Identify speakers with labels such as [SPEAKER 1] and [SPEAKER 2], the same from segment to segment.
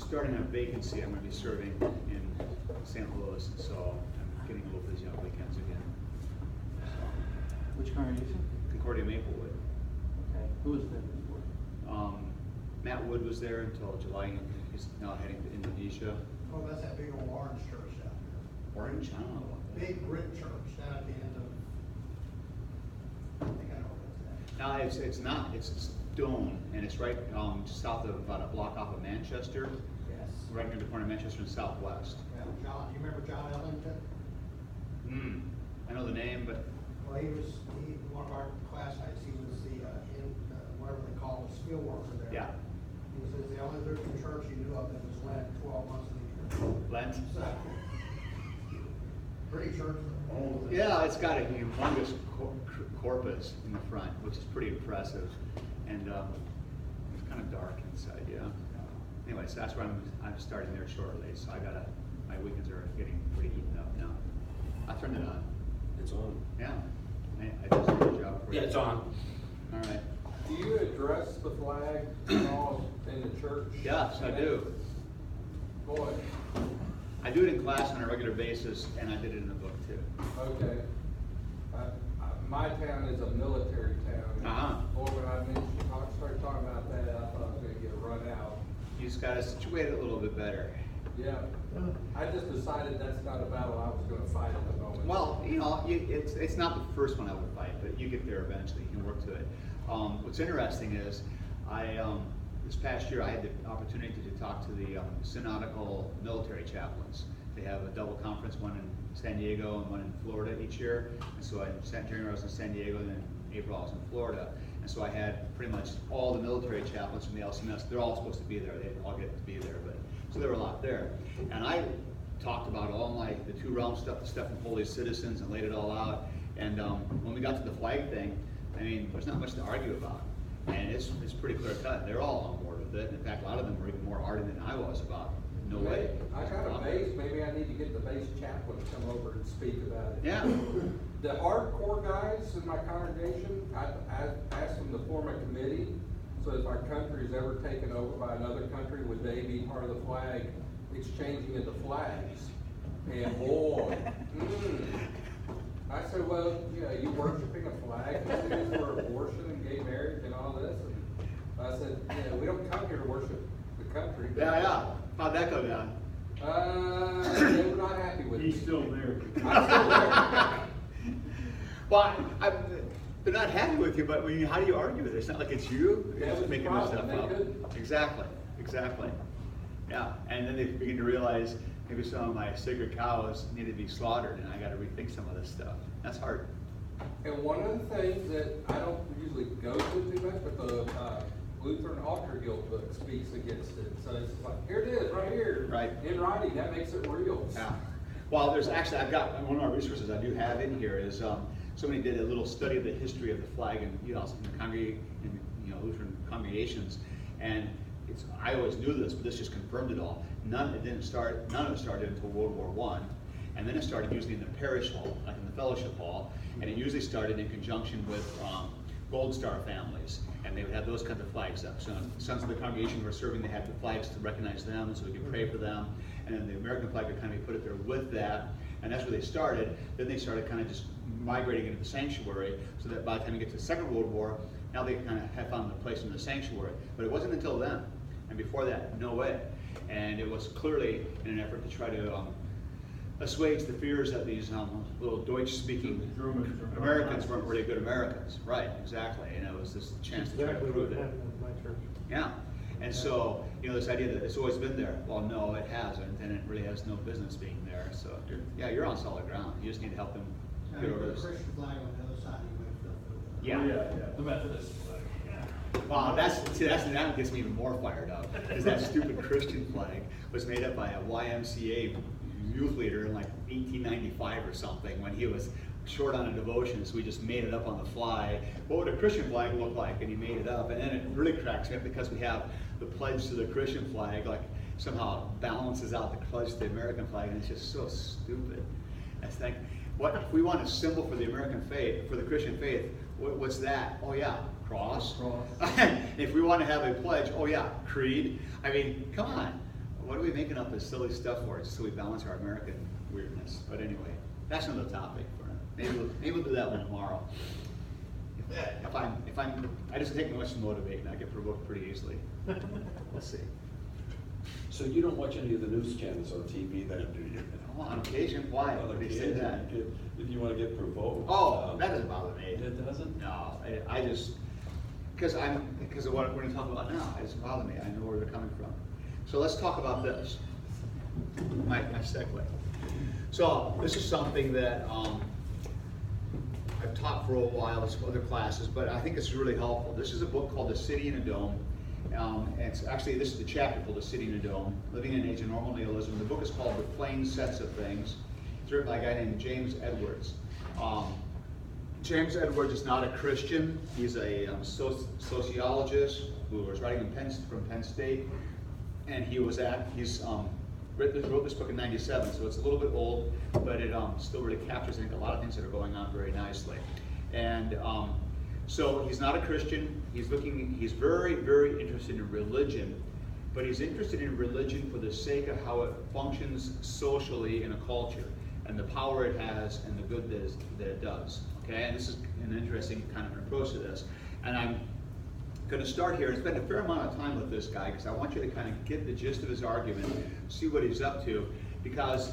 [SPEAKER 1] starting a vacancy. I'm going to be serving in St. Louis, so I'm getting a little busy on weekends again.
[SPEAKER 2] Which congregation?
[SPEAKER 1] Concordia Maplewood.
[SPEAKER 2] Okay. Who was there before?
[SPEAKER 1] Matt Wood was there until July. He's now heading to Indonesia.
[SPEAKER 3] Oh, that's that big old orange church out there.
[SPEAKER 1] Orange? I don't know about that.
[SPEAKER 3] Big brick church down at the end of, I think I know what it's
[SPEAKER 1] No, it's not. It's stone, and it's right just south of about a block off of Manchester,
[SPEAKER 3] at. Yes.
[SPEAKER 1] right near the corner of Manchester and Southwest.
[SPEAKER 3] Yeah, John, you remember John Ellington?
[SPEAKER 1] I know the name, but
[SPEAKER 3] Well, he one of our classmates, he was the, whatever they call it, steel worker there.
[SPEAKER 1] yeah,
[SPEAKER 3] He says the only Lutheran church he knew of that was Lent 12 months of the year.
[SPEAKER 1] Lent.
[SPEAKER 3] So, pretty church.
[SPEAKER 1] Yeah, it's got a humongous corpus in the front, which is pretty impressive, and it's kind of dark inside. Yeah. Anyway, so that's where I'm starting there shortly. So my weekends are getting pretty eaten up now. I turned it on.
[SPEAKER 4] It's on.
[SPEAKER 1] Yeah, I did a good job for you.
[SPEAKER 4] Yeah, it's on.
[SPEAKER 1] All right.
[SPEAKER 5] Do you address the flag and all in the church?
[SPEAKER 1] Yes, I do.
[SPEAKER 5] Boy,
[SPEAKER 1] I do it in class on a regular basis, and I did it in the book too.
[SPEAKER 5] okay. My town is a military town.
[SPEAKER 1] Uh-huh.
[SPEAKER 5] Boy, when I started talking about that, I thought I was gonna get run out.
[SPEAKER 1] You just got to situate it a little bit better.
[SPEAKER 5] Yeah, I just decided that's not a battle I was gonna fight at the moment.
[SPEAKER 1] Well, it's not the first one I would fight, but you get there eventually. You can work to it. What's interesting is, this past year I had the opportunity to talk to the synodical military chaplains. They have a double conference, one in San Diego and one in Florida each year. And so January I was in San Diego, and then April I was in Florida. And so I had pretty much all the military chaplains from the LCMS. They're all supposed to be there. They all get to be there, but so there were a lot there. And I talked about all the two realm stuff, the stuff from holy citizens, and laid it all out. And when we got to the flag thing, I mean, there's not much to argue about. And it's pretty clear cut. They're all on board with it. In fact, a lot of them were even more ardent than I was about. No way.
[SPEAKER 5] I got a base, maybe I need to get the base chaplain to come over and speak about it.
[SPEAKER 1] Yeah.
[SPEAKER 5] The hardcore guys in my congregation, I asked them to form a committee, so if our country is ever taken over by another country, would they be part of the flag exchanging of the flags? And boy, I said, well, you worshiping a flag that's used for abortion and gay marriage and all this? And I said, we don't come here to worship the country.
[SPEAKER 1] Yeah. How'd that go down?
[SPEAKER 5] They were not happy with me.
[SPEAKER 4] He's still there.
[SPEAKER 5] I'm still there.
[SPEAKER 1] Well, they're not happy with you, but how do you argue with it? It's not like it's you. You're
[SPEAKER 5] That
[SPEAKER 1] just
[SPEAKER 5] was the
[SPEAKER 1] making this
[SPEAKER 5] problem.
[SPEAKER 1] stuff
[SPEAKER 5] They
[SPEAKER 1] up.
[SPEAKER 5] couldn't.
[SPEAKER 1] Exactly. Yeah, and then they begin to realize maybe some of my sacred cows need to be slaughtered, and I got to rethink some of this stuff. That's hard.
[SPEAKER 5] And one of the things that I don't usually go to too much, but the Lutheran Altar Guild book speaks against it. So it's like, here it is, right here.
[SPEAKER 1] Right.
[SPEAKER 5] In writing, that makes it real.
[SPEAKER 1] Yeah. Well, there's actually, I've got one of our resources I do have in here is somebody did a little study of the history of the flag in the Lutheran congregations, and I always knew this, but this just confirmed it all. None of it started until World War I, and then it started usually in the parish hall, like in the fellowship hall, and it usually started in conjunction with Gold Star families, and they would have those kinds of flags up. So sons of the congregation who were serving, they had the flags to recognize them, so we could pray for them, and then the American flag would kind of be put up there with that, and that's where they started. Then they started kind of just migrating into the sanctuary, so that by the time you get to the Second World War, now they kind of had found a place in the sanctuary. But it wasn't until then, and before that, no way. And it was clearly in an effort to try to assuage the fears that these little Deutsch-speaking Americans weren't really good Americans. Right, exactly. And it was this chance to try to prove it. Yeah. And so, this idea that it's always been there. Well, no, it hasn't, and it really has no business being there. So, you're on solid ground. You just need to help them get over
[SPEAKER 3] The
[SPEAKER 1] this.
[SPEAKER 3] Christian flag on the other side, you waved up.
[SPEAKER 1] Yeah.
[SPEAKER 4] The Methodist flag.
[SPEAKER 1] Wow, that gets me even more fired up, because that stupid Christian flag was made up by a YMCA youth leader in like 1895 or something, when he was short on a devotion, so we just made it up on the fly. What would a Christian flag look like? And he made it up, and then it really cracks me up because we have the pledge to the Christian flag, like somehow balances out the pledge to the American flag, and it's just so stupid. I think, what if we want a symbol for the American faith, for the Christian faith? What's that? Oh yeah, cross.
[SPEAKER 4] Cross.
[SPEAKER 1] If we want to have a pledge, oh yeah, creed. I mean, come on. what are we making up this silly stuff for? Just so we balance our American weirdness. But anyway, that's another topic. Maybe we'll do that one tomorrow. I just take much to motivate, and I get provoked pretty easily. We'll see.
[SPEAKER 4] So you don't watch any of the news channels on TV then, do you?
[SPEAKER 1] Oh, on occasion, why?
[SPEAKER 4] On
[SPEAKER 1] What do you say
[SPEAKER 4] occasion,
[SPEAKER 1] that?
[SPEAKER 4] if you want to get provoked.
[SPEAKER 1] Oh, that doesn't bother me.
[SPEAKER 4] It doesn't?
[SPEAKER 1] No, I just, because of what we're going to talk about now, it doesn't bother me. I know where they're coming from. So let's talk about this. My segue. So this is something that I've taught for a while in some other classes, but I think it's really helpful. This is a book called The City in a Dome. And it's actually, this is the chapter called The City in a Dome, Living in an Age of Normal Nihilism. The book is called The Plain Sets of Things. It's written by a guy named James Edwards. James Edwards is not a Christian. He's a sociologist who was writing from Penn State. And wrote this book in '97, so it's a little bit old, but it still really captures, I think, a lot of things that are going on very nicely. And so he's not a Christian. He's very, very interested in religion, but he's interested in religion for the sake of how it functions socially in a culture, and the power it has, and the good that it does. Okay, and this is an interesting kind of an approach to this. And I'm going to start here and spend a fair amount of time with this guy because I want you to kind of get the gist of his argument, see what he's up to, because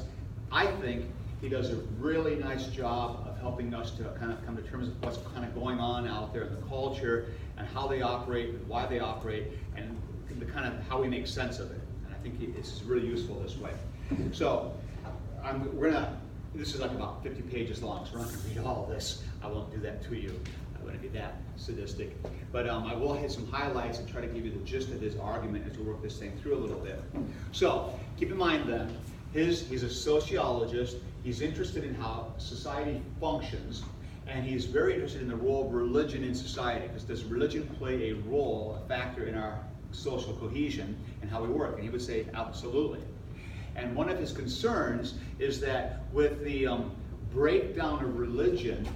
[SPEAKER 1] I think he does a really nice job of helping us to kind of come to terms with what's kind of going on out there in the culture and how they operate and why they operate and the kind of how we make sense of it. And I think it's really useful this way. So this is like about 50 pages long, so we're not going to read all of this. I won't do that to you. I wouldn't be that sadistic. But I will hit some highlights and try to give you the gist of his argument as we work this thing through a little bit. So keep in mind then, he's a sociologist. He's interested in how society functions, and he's very interested in the role of religion in society, because does religion play a factor in our social cohesion and how we work? And he would say absolutely. And one of his concerns is that with the breakdown of religion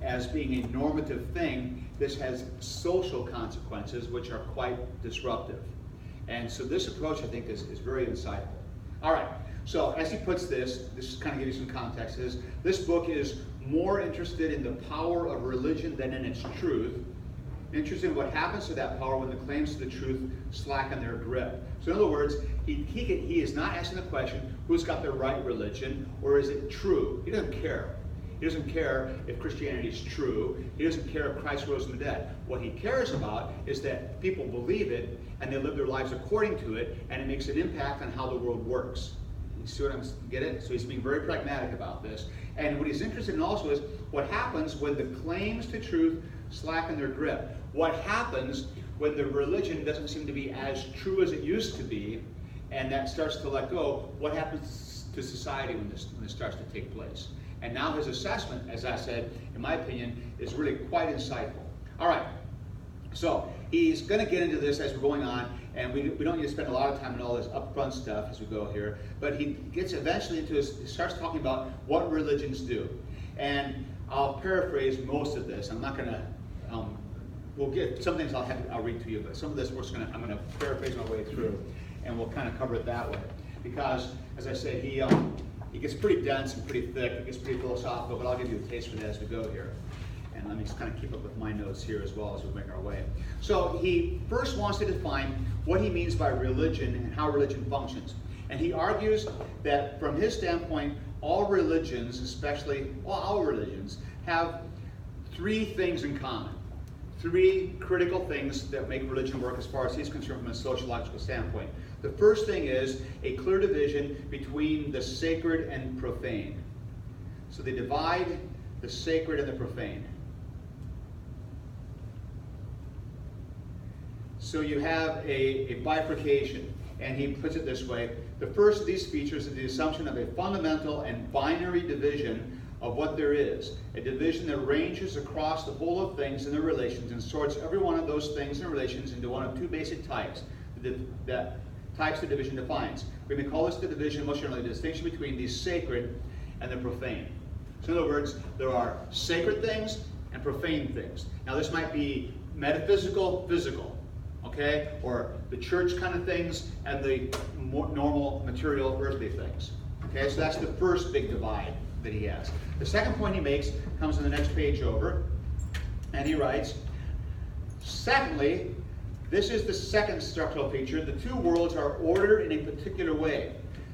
[SPEAKER 1] as being a normative thing, this has social consequences which are quite disruptive. And so this approach, I think, is very insightful. All right, so as he puts this kind of gives you some context, this book is more interested in the power of religion than in its truth, interested in what happens to that power when the claims to the truth slacken their grip. So in other words, he is not asking the question, who's got the right religion, or is it true? He doesn't care. He doesn't care if Christianity is true. He doesn't care if Christ rose from the dead. What he cares about is that people believe it, and they live their lives according to it, and it makes an impact on how the world works. You see what I'm getting? So he's being very pragmatic about this. And what he's interested in also is what happens when the claims to truth slacken their grip. What happens when the religion doesn't seem to be as true as it used to be, and that starts to let go? What happens to society when this starts to take place? And now his assessment, as I said, in my opinion, is really quite insightful. All right, so he's going to get into this as we're going on, and we don't need to spend a lot of time on all this upfront stuff as we go here, but he gets eventually into he starts talking about what religions do. And I'll paraphrase most of this. I'm not going to, we'll get, some things I'll read to you, but some of this I'm going to paraphrase my way through, and we'll kind of cover it that way. Because, as I say, he gets pretty dense and pretty thick, it gets pretty philosophical, but I'll give you a taste for that as we go here. And let me just kind of keep up with my notes here as well as we make our way. So he first wants to define what he means by religion and how religion functions. And he argues that from his standpoint, all religions, especially all religions, have three things in common. Three critical things that make religion work as far as he's concerned from a sociological standpoint. The first thing is a clear division between the sacred and profane. So they divide the sacred and the profane. So you have a bifurcation, and he puts it this way. The first of these features is the assumption of a fundamental and binary division of what there is, a division that ranges across the whole of things and their relations and sorts every one of those things and relations into one of two basic types that types the division defines. We may call this the division, most generally, the distinction between the sacred and the profane. So in other words, there are sacred things and profane things. Now this might be metaphysical, physical. okay, or the church kind of things, and the more normal material earthly things. Okay, so that's the first big divide that he has. The second point he makes comes on the next page over, and he writes, secondly, this is the second structural feature. The two worlds are ordered in a particular way.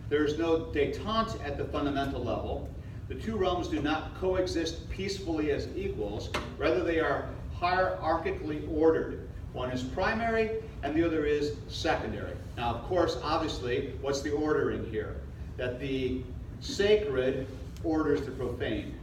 [SPEAKER 1] There is no détente at the fundamental level. The two realms do not coexist peacefully as equals. Rather, they are hierarchically ordered. One is primary and the other is secondary. Now, of course, obviously, what's the ordering here? That the sacred orders the profane.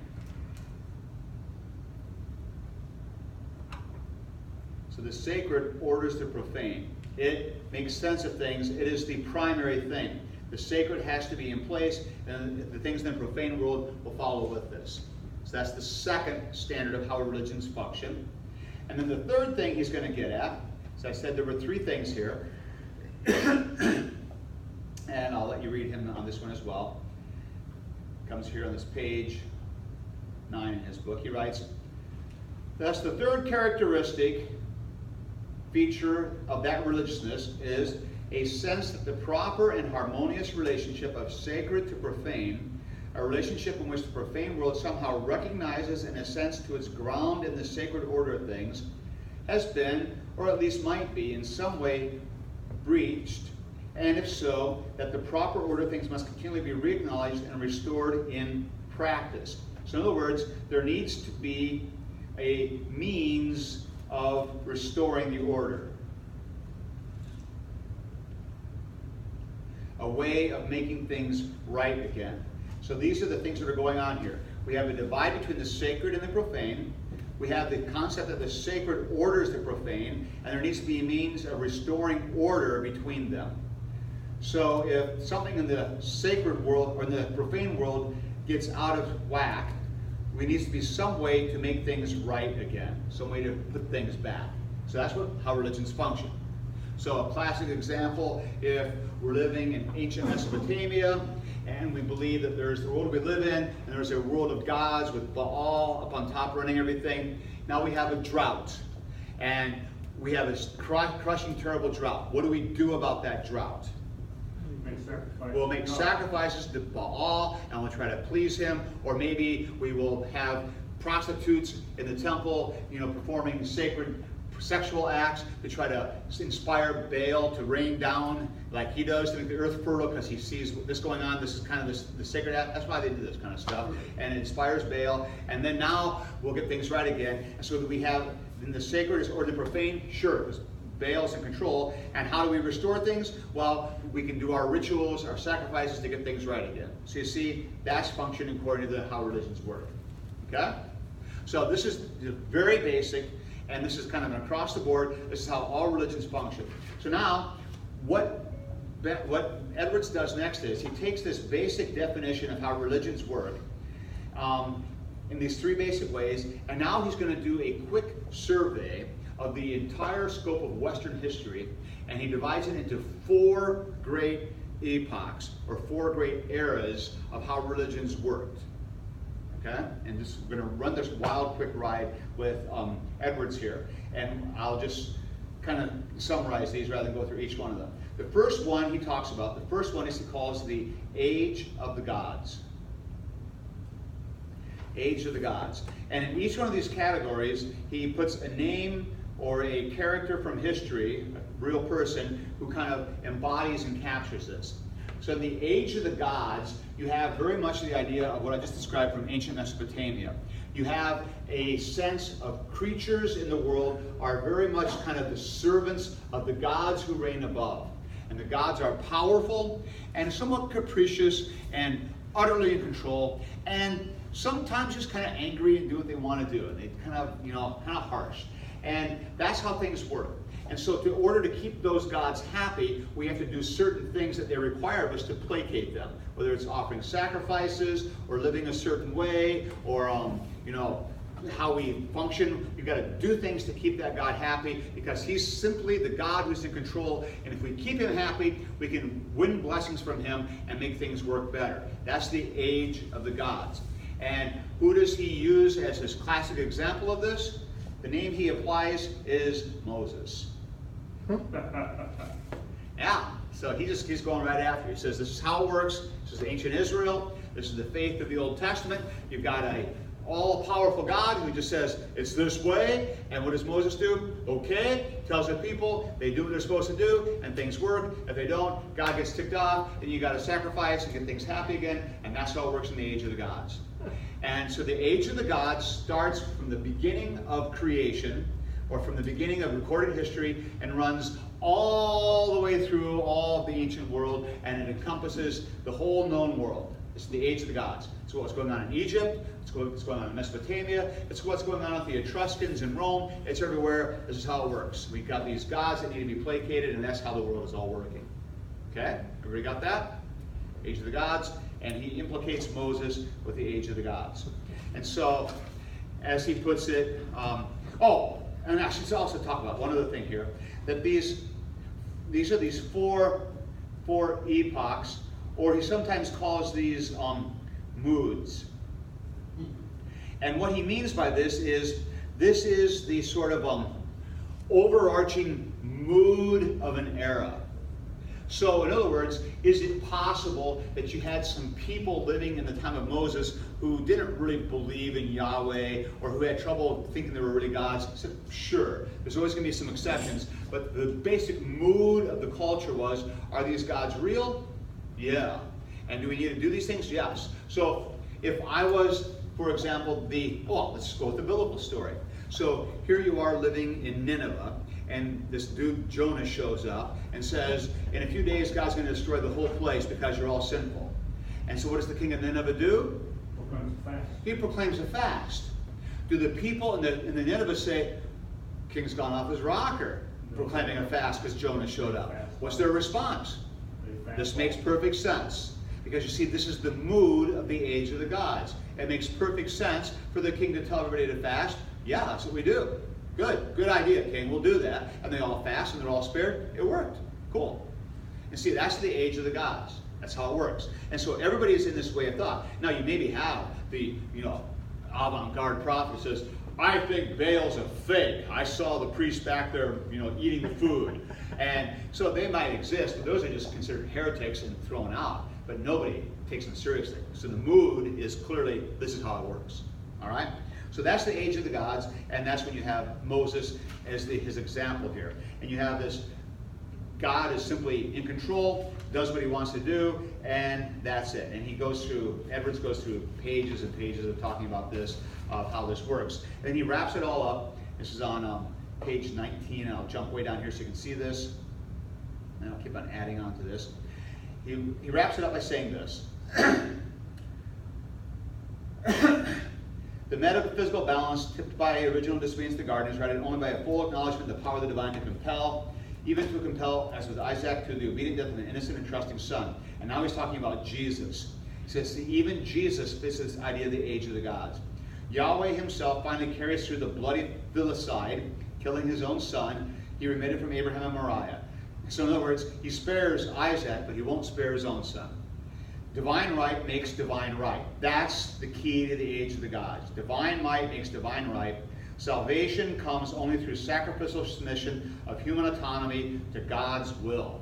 [SPEAKER 1] So the sacred orders the profane. It makes sense of things. It is the primary thing. The sacred has to be in place, and the things in the profane world will follow with this. So that's the second standard of how religions function. And then the third thing he's going to get at, so I said there were three things here, and I'll let you read him on this one as well. Comes here on this page 9 in his book. He writes, thus the third characteristic feature of that religiousness is a sense that the proper and harmonious relationship of sacred to profane, a relationship in which the profane world somehow recognizes in a sense to its ground in the sacred order of things, has been, or at least might be, in some way breached, and if so, that the proper order of things must continually be re-acknowledged and restored in practice. So in other words, there needs to be a means of restoring the order. A way of making things right again. So these are the things that are going on here. We have a divide between the sacred and the profane. We have the concept that the sacred orders the profane, and there needs to be a means of restoring order between them. So if something in the sacred world or in the profane world gets out of whack, there needs to be some way to make things right again, some way to put things back. So that's how religions function. So a classic example, if we're living in ancient Mesopotamia and we believe that there's the world we live in and there's a world of gods with Baal up on top running everything, now we have a drought. And we have a crushing, terrible drought. What do we do about that drought? We'll make sacrifices to Baal and we'll try to please him, or maybe we will have prostitutes in the temple, performing sacred sexual acts to try to inspire Baal to rain down like he does to make the earth fertile because he sees this going on. This is kind of the sacred act. That's why they do this kind of stuff. And it inspires Baal. And then now we'll get things right again. And so that we have in the sacred or the profane, sure, because Baal's in control. And how do we restore things? Well, we can do our rituals, our sacrifices to get things right again. So you see, that's functioning according to how religions work. Okay? So this is very basic. And this is kind of an across the board. This is how all religions function. So now, what Edwards does next is he takes this basic definition of how religions work in these three basic ways, and now he's going to do a quick survey of the entire scope of Western history, and he divides it into 4 great epochs, or 4 great eras of how religions worked. Okay? And just we're going to run this wild, quick ride with Edwards here. And I'll just kind of summarize these rather than go through each one of them. The first one he talks about, the first one he calls the Age of the Gods. Age of the Gods. And in each one of these categories, he puts a name or a character from history, a real person, who kind of embodies and captures this. So in the Age of the Gods, you have very much the idea of what I just described from ancient Mesopotamia. You have a sense of creatures in the world are very much kind of the servants of the gods who reign above. And the gods are powerful and somewhat capricious and utterly in control, and sometimes just kind of angry and do what they want to do. And they kind of, kind of harsh. And that's how things work. And so in order to keep those gods happy, we have to do certain things that they require of us to placate them. Whether it's offering sacrifices, or living a certain way, or how we function. We've got to do things to keep that God happy, because he's simply the God who's in control. And if we keep him happy, we can win blessings from him and make things work better. That's the Age of the Gods. And who does he use as his classic example of this? The name he applies is Moses. Yeah, so he's going right after. He says, this is how it works. This is ancient Israel. This is the faith of the Old Testament. You've got a all-powerful God who just says, it's this way. And what does Moses do? Okay, tells the people, they do what they're supposed to do, and things work. If they don't, God gets ticked off, and you got to sacrifice and get things happy again. And that's how it works in the age of the gods. And so the age of the gods starts from the beginning of creation, or from the beginning of recorded history, and runs all the way through all of the ancient world, and it encompasses the whole known world. It's the age of the gods. It's what's going on in Egypt, it's what's going on in Mesopotamia, it's what's going on with the Etruscans in Rome, it's everywhere. This is how it works. We've got these gods that need to be placated, and that's how the world is all working. Okay? Everybody got that? Age of the gods, and he implicates Moses with the age of the gods. And so, as he puts it, and I should also talk about one other thing here, that these are these four epochs, or he sometimes calls these moods. And what he means by this is the sort of overarching mood of an era. So in other words, is it possible that you had some people living in the time of Moses who didn't really believe in Yahweh, or who had trouble thinking there were really gods? I said, sure, there's always going to be some exceptions, but the basic mood of the culture was, are these gods real? Yeah. And do we need to do these things? Yes. So if I was, for example, let's go with the biblical story. So here you are living in Nineveh, and this dude Jonah shows up and says, in a few days God's going to destroy the whole place because you're all sinful. And so what does the king of Nineveh do? He proclaims a fast. Do the people in the Nineveh say, king's gone off his rocker, proclaiming a fast because Jonah showed up? What's their response? This makes perfect sense. Because you see, this is the mood of the age of the gods. It makes perfect sense for the king to tell everybody to fast. Yeah, that's what we do. Good idea, king, we'll do that. And they all fast and they're all spared. It worked. Cool. And see, that's the age of the gods. That's how it works. And so everybody is in this way of thought. Now you maybe have the, avant-garde prophet who says, I think Baal's a fake. I saw the priest back there, eating the food. And so they might exist, but those are just considered heretics and thrown out. But nobody takes them seriously. So the mood is clearly, this is how it works. All right? So that's the age of the gods, and that's when you have Moses as his example here. And you have this, God is simply in control, does what he wants to do, and that's it. And Edwards goes through pages and pages of talking about this, of how this works. And then he wraps it all up. This is on page 19, and I'll jump way down here so you can see this. And I'll keep on adding on to this. He wraps it up by saying this. The metaphysical balance tipped by original disobedience to the garden is righted only by a full acknowledgement of the power of the divine to compel, even to compel, as with Isaac, to the obedient death of an innocent and trusting son. And now he's talking about Jesus. He says, even Jesus fits this idea of the age of the gods. Yahweh himself finally carries through the bloody filicide, killing his own son. He remitted from Abraham and Moriah. So in other words, he spares Isaac, but he won't spare his own son. Divine right makes divine right. That's the key to the age of the gods. Divine might makes divine right. Salvation comes only through sacrificial submission of human autonomy to God's will.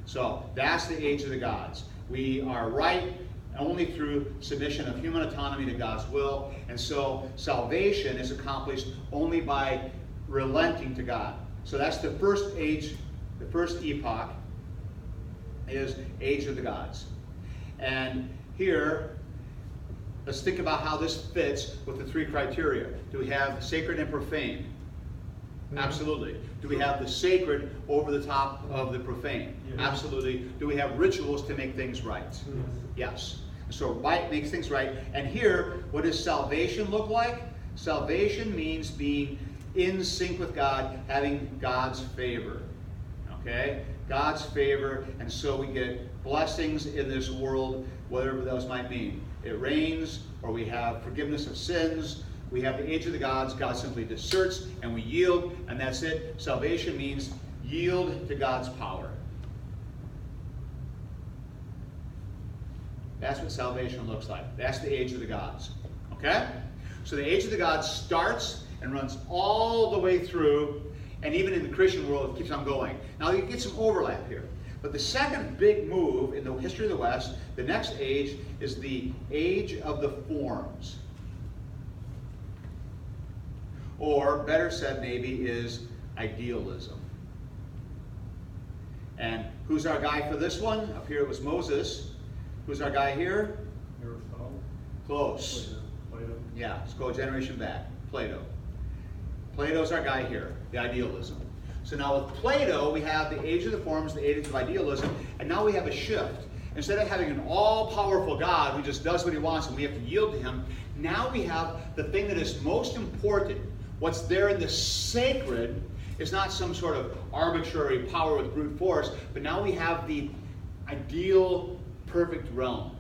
[SPEAKER 1] So that's the age of the gods. We are right only through submission of human autonomy to God's will. And so salvation is accomplished only by relenting to God. So that's the first age, the first epoch is age of the gods. And here, let's think about how this fits with the three criteria. Do we have sacred and profane? Absolutely. Do we have the sacred over the top of the profane? Absolutely. Do we have rituals to make things right? Yes. So right makes things right. And here, what does salvation look like? Salvation means being in sync with God, having God's favor. Okay? God's favor, and so we get blessings in this world, whatever those might mean. It rains, or we have forgiveness of sins. We have the age of the gods. God simply deserts, and we yield, and that's it. Salvation means yield to God's power. That's what salvation looks like. That's the age of the gods. Okay? So the age of the gods starts and runs all the way through, And even in the Christian world, it keeps on going. Now you get some overlap here. But the second big move in the history of the West, the next age, is the age of the forms. Or, better said maybe, is idealism. And who's our guy for this one? Up here it was Moses. Who's our guy here?
[SPEAKER 2] Aristotle.
[SPEAKER 1] Close.
[SPEAKER 2] Plato.
[SPEAKER 1] Yeah, let's go a generation back. Plato. Plato's our guy here, the idealism. So now with Plato, we have the age of the forms, the age of idealism, and now we have a shift. Instead of having an all-powerful God who just does what he wants and we have to yield to him, now we have the thing that is most important. What's there in the sacred is not some sort of arbitrary power with brute force, but now we have the ideal, perfect realm.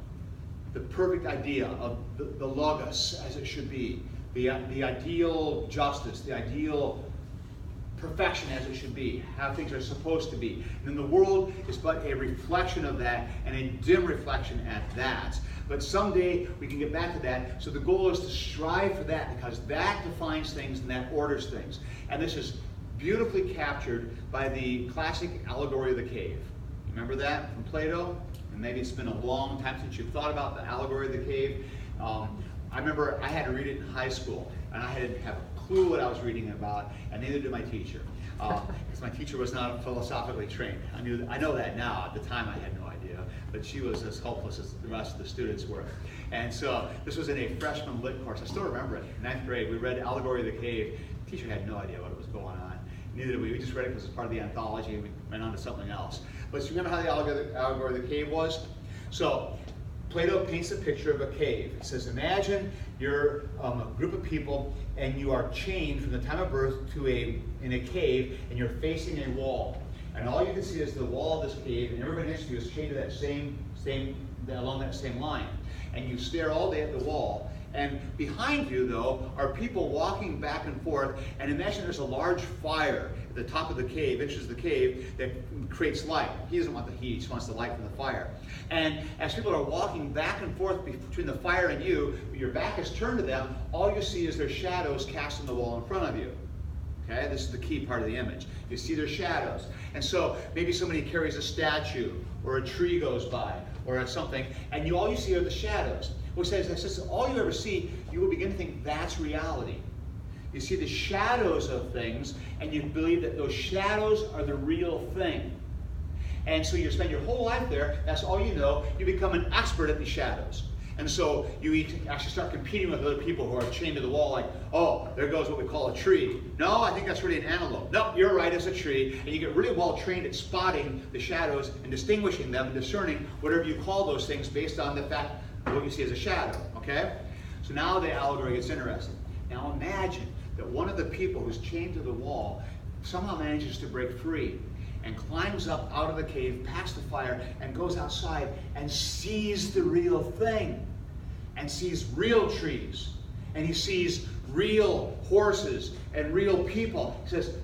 [SPEAKER 1] The perfect idea of the logos as it should be. The ideal justice, the ideal perfection as it should be, how things are supposed to be. And then the world is but a reflection of that, and a dim reflection at that. But someday we can get back to that. So the goal is to strive for that, because that defines things and that orders things. And this is beautifully captured by the classic allegory of the cave. Remember that from Plato? And maybe it's been a long time since you've thought about the allegory of the cave. I remember I had to read it in high school, and I didn't have a clue what I was reading about, and neither did my teacher, because my teacher was not philosophically trained. I know that now. At the time, I had no idea, but she was as hopeless as the rest of the students were. And so this was in a freshman lit course. I still remember it. Ninth grade, we read Allegory of the Cave. The teacher had no idea what was going on. Neither did we. We just read it because it was part of the anthology, and we went on to something else. But you remember how the Allegory of the Cave was? So Plato paints a picture of a cave. He says, imagine you're a group of people and you are chained from the time of birth to in a cave, and you're facing a wall. And all you can see is the wall of this cave, and everybody next to you is chained to that along that same line. And you stare all day at the wall. And behind you, though, are people walking back and forth. And imagine there's a large fire at the top of the cave, enters the cave, that creates light. He doesn't want the heat, he just wants the light from the fire. And as people are walking back and forth between the fire and you, your back is turned to them, all you see is their shadows cast on the wall in front of you. Okay, this is the key part of the image. You see their shadows. And so maybe somebody carries a statue, or a tree goes by, or something, and all you see are the shadows. Which says all you ever see, you will begin to think that's reality. You see the shadows of things, and you believe that those shadows are the real thing. And so you spend your whole life there, that's all you know, you become an expert at the shadows. And so you actually start competing with other people who are chained to the wall, like, oh, there goes what we call a tree. No, I think that's really an antelope. No, you're right, it's a tree. And you get really well trained at spotting the shadows and distinguishing them and discerning whatever you call those things based on the fact of what you see as a shadow, okay? So now the allegory gets interesting. Now imagine that one of the people who's chained to the wall somehow manages to break free and climbs up out of the cave, past the fire, and goes outside and sees the real thing, and sees real trees, and he sees real horses and real people. He says,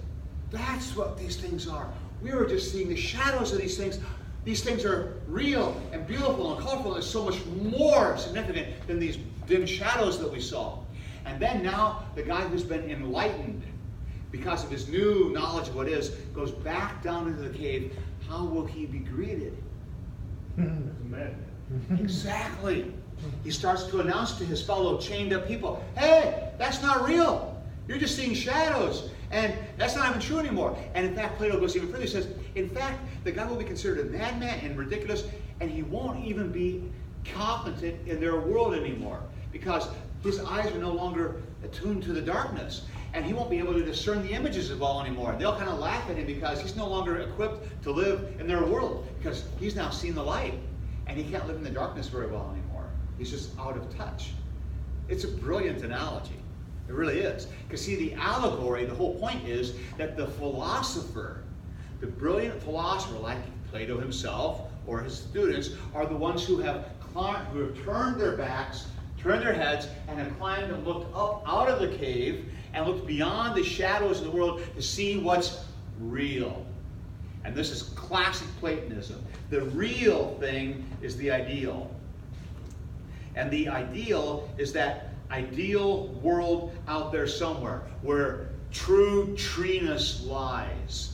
[SPEAKER 1] that's what these things are. We were just seeing the shadows of these things. These things are real and beautiful and colorful, and so much more significant than these dim shadows that we saw. And then now the guy who's been enlightened because of his new knowledge of what is, goes back down into the cave. How will he be greeted?
[SPEAKER 2] As a madman.
[SPEAKER 1] Exactly. He starts to announce to his fellow chained up people, hey, that's not real. You're just seeing shadows. And that's not even true anymore. And in fact, Plato goes even further. He says, in fact, the guy will be considered a madman and ridiculous, and he won't even be competent in their world anymore, because his eyes are no longer attuned to the darkness. And he won't be able to discern the images of all anymore. They'll kind of laugh at him because he's no longer equipped to live in their world, because he's now seen the light. And he can't live in the darkness very well anymore. He's just out of touch. It's a brilliant analogy. It really is. Because see, the allegory, the whole point is that the philosopher, the brilliant philosopher like Plato himself or his students, are the ones who have turned their backs, turned their heads, and have climbed and looked up out of the cave and looked beyond the shadows of the world to see what's real. And this is classic Platonism. The real thing is the ideal. And the ideal is that ideal world out there somewhere where true treeness lies,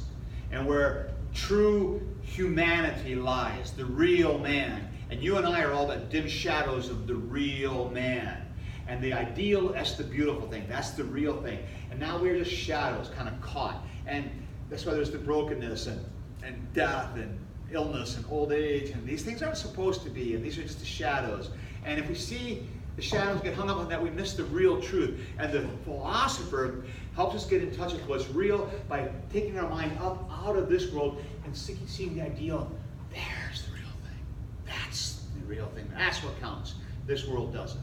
[SPEAKER 1] and where true humanity lies, the real man. And you and I are all the dim shadows of the real man. And the ideal, that's the beautiful thing. That's the real thing. And now we're just shadows, kind of caught. And that's why there's the brokenness and death and illness and old age. And these things aren't supposed to be. And these are just the shadows. And if we see the shadows get hung up on that, we miss the real truth. And the philosopher helps us get in touch with what's real by taking our mind up out of this world and seeing the ideal. There's the real thing. That's the real thing. That's what counts. This world doesn't.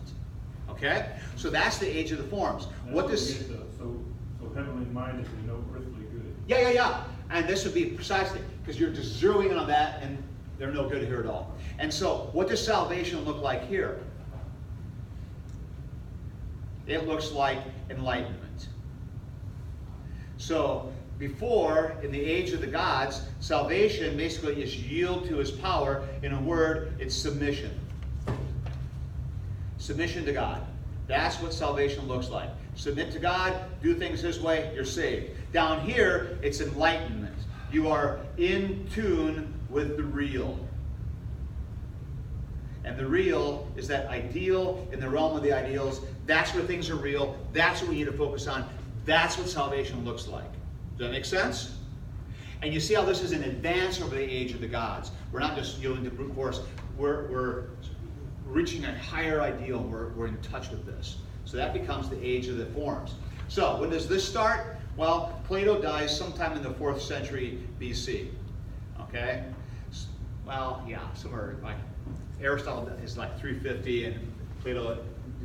[SPEAKER 1] Okay? So that's the age of the forms. What this?
[SPEAKER 2] So heavenly minded and no earthly good.
[SPEAKER 1] Yeah. And this would be precisely because you're just zeroing in on that, and they're no good here at all. And so, what does salvation look like here? It looks like enlightenment. So, before, in the age of the gods, salvation basically is yield to his power. In a word, it's submission. Submission to God. That's what salvation looks like. Submit to God, do things his way, you're saved. Down here, it's enlightenment. You are in tune with the real. And the real is that ideal in the realm of the ideals. That's where things are real. That's what we need to focus on. That's what salvation looks like. Does that make sense? And you see how this is an advance over the age of the gods. We're not just yielding to brute force. We're reaching a higher ideal. We're in touch with this. So that becomes the age of the forms. So when does this start? Well, Plato dies sometime in the 4th century BC. Okay? Well, yeah, somewhere like Aristotle is like 350 and Plato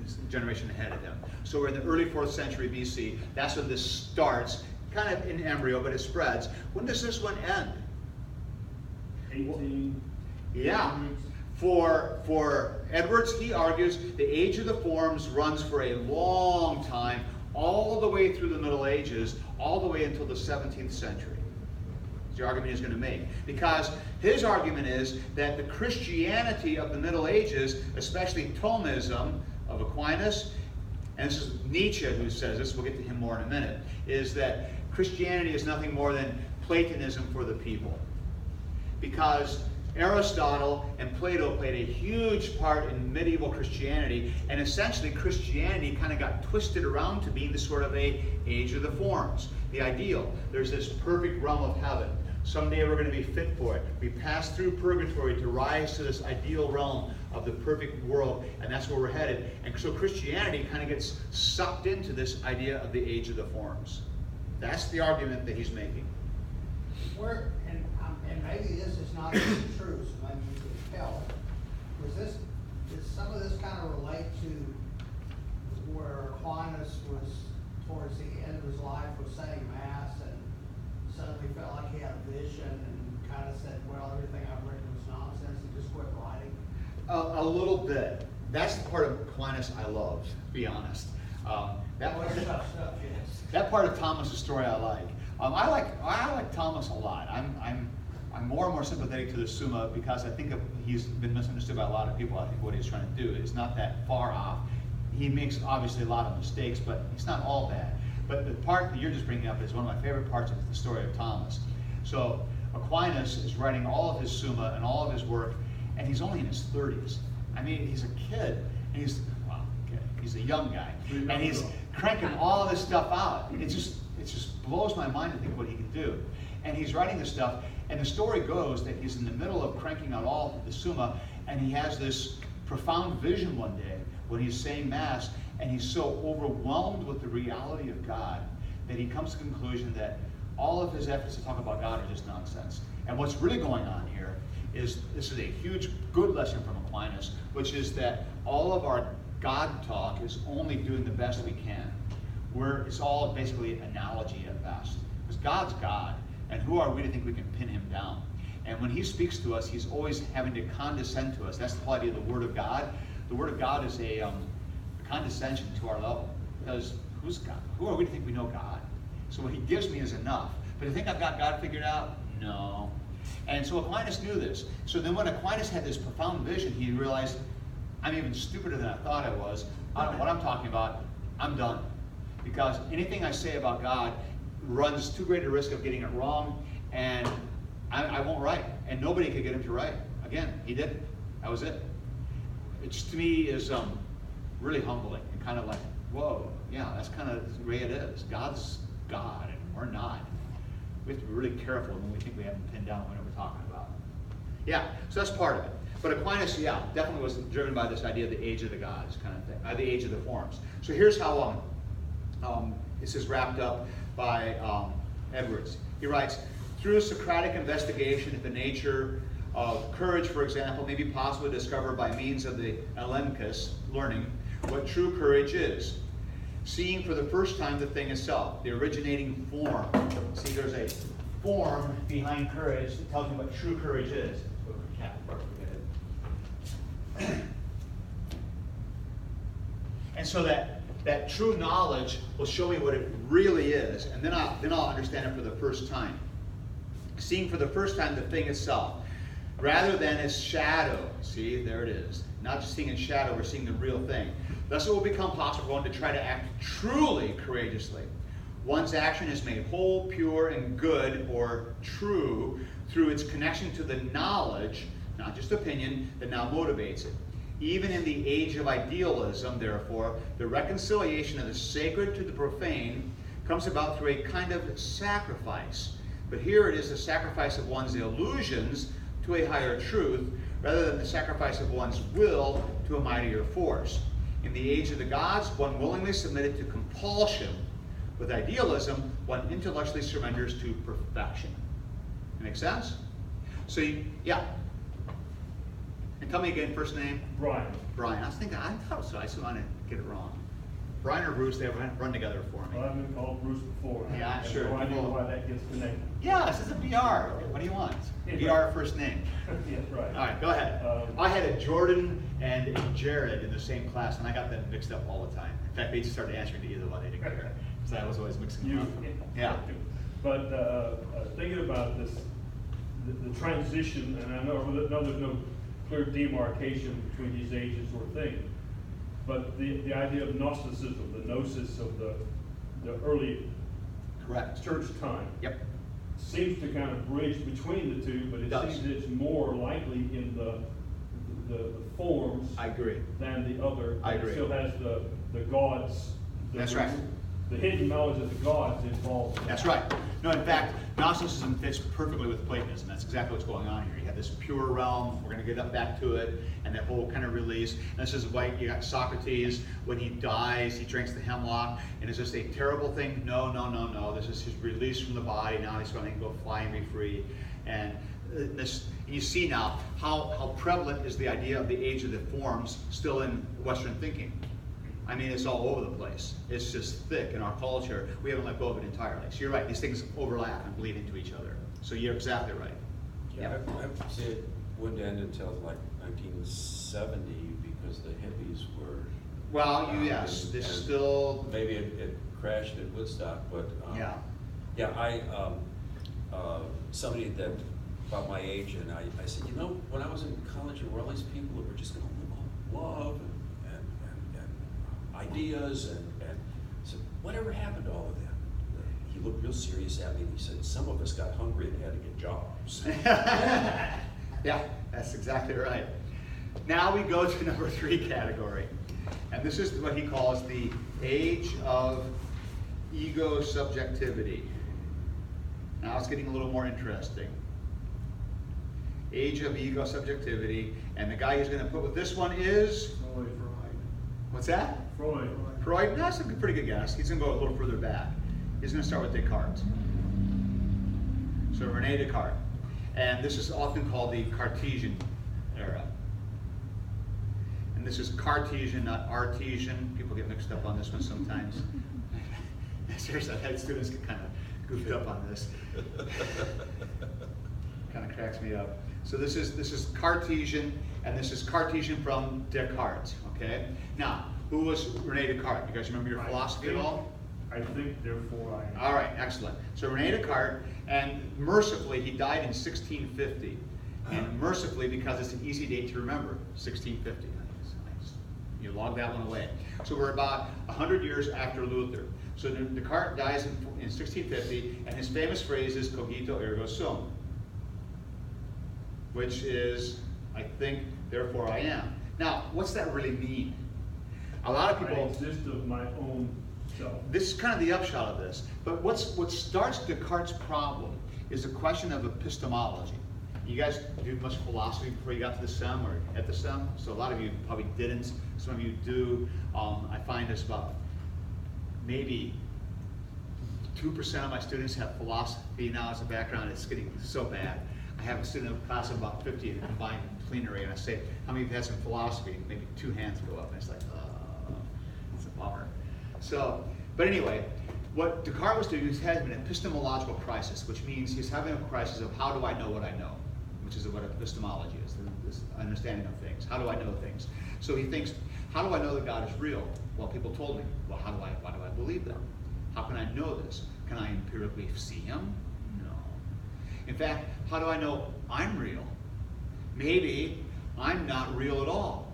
[SPEAKER 1] is a generation ahead of him. So we're in the early 4th century BC. That's when this starts, kind of in embryo, but it spreads. When does this one end?
[SPEAKER 2] 18.
[SPEAKER 1] Yeah. For Edwards, he argues the age of the forms runs for a long time, all the way through the Middle Ages, all the way until the 17th century. That's the argument he's going to make. Because his argument is that the Christianity of the Middle Ages, especially Thomism of Aquinas, and this is Nietzsche who says this, we'll get to him more in a minute, is that Christianity is nothing more than Platonism for the people. Because Aristotle and Plato played a huge part in medieval Christianity, and essentially Christianity kind of got twisted around to being the sort of a age of the forms, the ideal. There's this perfect realm of heaven. Someday we're going to be fit for it. We pass through purgatory to rise to this ideal realm of the perfect world, and that's where we're headed. And so Christianity kind of gets sucked into this idea of the age of the forms. That's the argument that he's making.
[SPEAKER 3] And maybe this is not even true, so maybe you can tell. Does some of this kind of relate to where Aquinas was towards the end of his life was saying Mass and suddenly felt like he had a vision and kind of said, well, everything I've written was nonsense and just quit writing?
[SPEAKER 1] A little bit. That's the part of Aquinas I love, to be honest. That part of Thomas' story I like. I like Thomas a lot. I'm more and more sympathetic to the Summa because I think he's been misunderstood by a lot of people. I think what he's trying to do is not that far off. He makes obviously a lot of mistakes, but it's not all bad. But the part that you're just bringing up is one of my favorite parts of the story of Thomas. So Aquinas is writing all of his Summa and all of his work, and he's only in his 30s. I mean, he's a kid, and he's a young guy, and he's cranking all this stuff out. It just blows my mind to think what he can do. And he's writing this stuff, and the story goes that he's in the middle of cranking out all of the Summa, and he has this profound vision one day when he's saying Mass, and he's so overwhelmed with the reality of God that he comes to the conclusion that all of his efforts to talk about God are just nonsense. And what's really going on here is, this is a huge good lesson from Aquinas, which is that all of our God talk is only doing the best we can. It's all basically analogy at best. Because God's God, and who are we to think we can pin him down? And when he speaks to us, he's always having to condescend to us. That's the whole idea of the Word of God. The Word of God is a condescension to our level. Because who's God? Who are we to think we know God? So what he gives me is enough. But to think I've got God figured out? No. And so Aquinas knew this. So then when Aquinas had this profound vision, he realized, I'm even stupider than I thought I was. I don't know what I'm talking about. I'm done. because anything I say about God runs too great a risk of getting it wrong, and I won't write, and nobody could get him to write. Again, he didn't. That was it. Which to me is really humbling and kind of like, whoa, yeah, that's kind of the way it is. God's God, and we're not. We have to be really careful when we think we have him pinned down what we're talking about. Yeah, so that's part of it. But Aquinas, yeah, definitely was driven by this idea of the age of the gods kind of thing, the age of the forms. So here's how this is wrapped up by Edwards. He writes, through a Socratic investigation of the nature of courage, for example, may be possible to discover by means of the LCMS learning what true courage is. Seeing for the first time the thing itself, the originating form. See, there's a form behind courage that tells me what true courage is. And so that true knowledge will show me what it really is, and then I'll understand it for the first time. Seeing for the first time the thing itself, rather than as shadow. See, there it is. Not just seeing in shadow, we're seeing the real thing. Thus it will become possible for one to try to act truly courageously. One's action is made whole, pure, and good, or true, through its connection to the knowledge, not just opinion, that now motivates it. Even in the age of idealism, therefore, the reconciliation of the sacred to the profane comes about through a kind of sacrifice. But here it is the sacrifice of one's illusions to a higher truth, rather than the sacrifice of one's will to a mightier force. In the age of the gods, one willingly submitted to compulsion. With idealism, one intellectually surrenders to perfection. Make sense? So, yeah. And tell me again, first name?
[SPEAKER 2] Brian.
[SPEAKER 1] Brian. I thought so. I just want to get it wrong. Brian or Bruce, they run together for me.
[SPEAKER 2] Well, I've been called Bruce before.
[SPEAKER 1] Yeah, I'm sure.
[SPEAKER 2] No idea why that gets connected.
[SPEAKER 1] Yeah, this is a BR. What do you want? BR first name.
[SPEAKER 2] Yes, right.
[SPEAKER 1] All right, go ahead. I had a Jordan and a Jared in the same class, and I got them mixed up all the time. In fact, they just started answering to either one. They didn't care. So I was always mixing them up. Yeah.
[SPEAKER 2] But thinking about this, the transition, and I know there's no clear demarcation between these ages or things, but the idea of Gnosticism, the gnosis of the early
[SPEAKER 1] Correct.
[SPEAKER 2] church time,
[SPEAKER 1] Yep.
[SPEAKER 2] seems to kind of bridge between the two, but it
[SPEAKER 1] does.
[SPEAKER 2] seems that it's more likely in the forms
[SPEAKER 1] I agree.
[SPEAKER 2] than the other.
[SPEAKER 1] I
[SPEAKER 2] It
[SPEAKER 1] agree.
[SPEAKER 2] still has the gods.
[SPEAKER 1] That's right.
[SPEAKER 2] The hidden knowledge of the gods involved.
[SPEAKER 1] That's right. No, in fact, Gnosticism fits perfectly with Platonism. That's exactly what's going on here. You have this pure realm, we're going to get up back to it, and that whole kind of release. And this is why you got Socrates, when he dies, he drinks the hemlock, and is this a terrible thing? No, no, no, no. This is his release from the body. Now he's going to go fly and be free. And you see now how prevalent is the idea of the age of the forms still in Western thinking. I mean, it's all over the place. It's just thick in our culture. We haven't let go of it entirely. So you're right, these things overlap and bleed into each other. So you're exactly right.
[SPEAKER 4] Yeah, I've seen it wouldn't end until like 1970 because the hippies were.
[SPEAKER 1] Well, yes, this is still.
[SPEAKER 4] Maybe it crashed at Woodstock, but
[SPEAKER 1] Yeah.
[SPEAKER 4] Yeah, somebody that about my age, and I said, you know, when I was in college, there were all these people that were just going to love and ideas, and so whatever happened to all of them? He looked real serious at me and he said, some of us got hungry and had to get jobs.
[SPEAKER 1] Yeah, that's exactly right. Now we go to number 3 category. And this is what he calls the age of ego subjectivity. Now it's getting a little more interesting. Age of ego subjectivity. And the guy who's going to put with this one is? What's that?
[SPEAKER 2] Freud.
[SPEAKER 1] Freud? That's a pretty good guess. He's going to go a little further back. He's going to start with Descartes. So Rene Descartes. And this is often called the Cartesian era. And this is Cartesian, not Artesian. People get mixed up on this one sometimes. Seriously, I've had students get kind of goofed up on this. Kind of cracks me up. So this is Cartesian, and this is Cartesian from Descartes. Okay. Now, who was Rene Descartes? You guys remember your philosophy at all?
[SPEAKER 2] I think, therefore I am.
[SPEAKER 1] All right, excellent. So Rene Descartes, and mercifully, he died in 1650. And mercifully, because it's an easy date to remember, 1650. You log that one away. So we're about 100 years after Luther. So Descartes dies in 1650, and his famous phrase is cogito ergo sum, which is, I think, therefore I am. Now, what's that really mean? A lot of
[SPEAKER 2] I
[SPEAKER 1] people,
[SPEAKER 2] exist of my own self.
[SPEAKER 1] this is kind of the upshot of this, but what starts Descartes' problem is a question of epistemology. You guys did much philosophy before you got to the SEM or at the SEM? So a lot of you probably didn't, some of you do. I find this about maybe 2% of my students have philosophy now as a background. It's getting so bad. I have a student in a class of about 50 in a combined plenary, and I say, how many of you have some philosophy? Maybe 2 hands go up, and it's like, it's a bummer. So, but anyway, what Descartes was doing is having an epistemological crisis, which means he's having a crisis of how do I know what I know, which is what epistemology is, this understanding of things. How do I know things? So he thinks, how do I know that God is real? Well, people told me. Well, why do I believe them? How can I know this? Can I empirically see him? No. In fact, how do I know I'm real? Maybe I'm not real at all.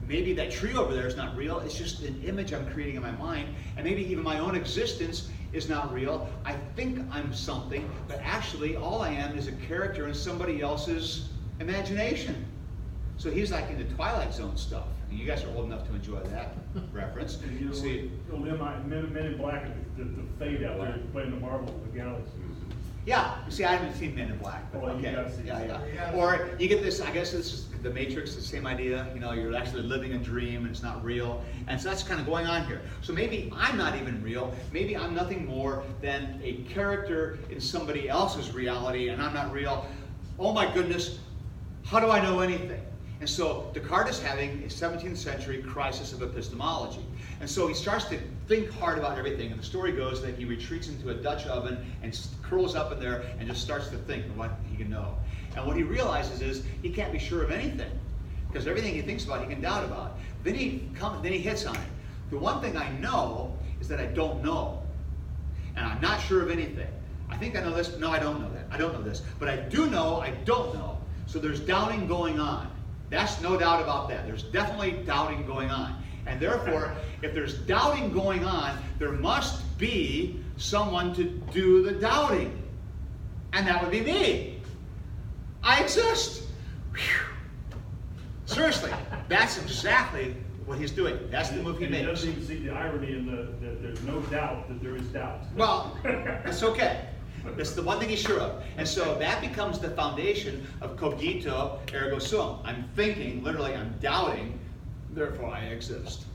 [SPEAKER 1] Maybe that tree over there is not real. It's just an image I'm creating in my mind. And maybe even my own existence is not real. I think I'm something, but actually all I am is a character in somebody else's imagination. So he's like in the Twilight Zone stuff. And you guys are old enough to enjoy that reference.
[SPEAKER 2] And you know,
[SPEAKER 1] See,
[SPEAKER 2] Men in Black, the fade out there playing the marble with the galaxies.
[SPEAKER 1] yeah, you see, I haven't seen Men in Black, but
[SPEAKER 2] Oh, you
[SPEAKER 1] okay.
[SPEAKER 2] gotta see
[SPEAKER 1] Yeah,
[SPEAKER 2] it.
[SPEAKER 1] yeah. Or you get this, I guess this is the Matrix, the same idea, you know, you're actually living a dream and it's not real. And so that's kind of going on here. So maybe I'm not even real. Maybe I'm nothing more than a character in somebody else's reality and I'm not real. Oh my goodness, how do I know anything? And so Descartes is having a 17th century crisis of epistemology. And so he starts to think hard about everything. And the story goes that he retreats into a Dutch oven and curls up in there and just starts to think of what he can know. And what he realizes is he can't be sure of anything, because everything he thinks about he can doubt about. Then he hits on it. The one thing I know is that I don't know. And I'm not sure of anything. I think I know this. No, I don't know that. I don't know this. But I do know I don't know. So there's doubting going on. That's no doubt about that. There's definitely doubting going on. And therefore, if there's doubting going on, there must be someone to do the doubting. And that would be me. I exist. Whew. Seriously, that's exactly what he's doing. That's the move he
[SPEAKER 2] And he
[SPEAKER 1] makes.
[SPEAKER 2] doesn't even see the irony in that there's no doubt that there is doubt.
[SPEAKER 1] Well, it's okay. It's the one thing he's sure of. And so that becomes the foundation of cogito ergo sum. I'm thinking, literally, I'm doubting, therefore I exist.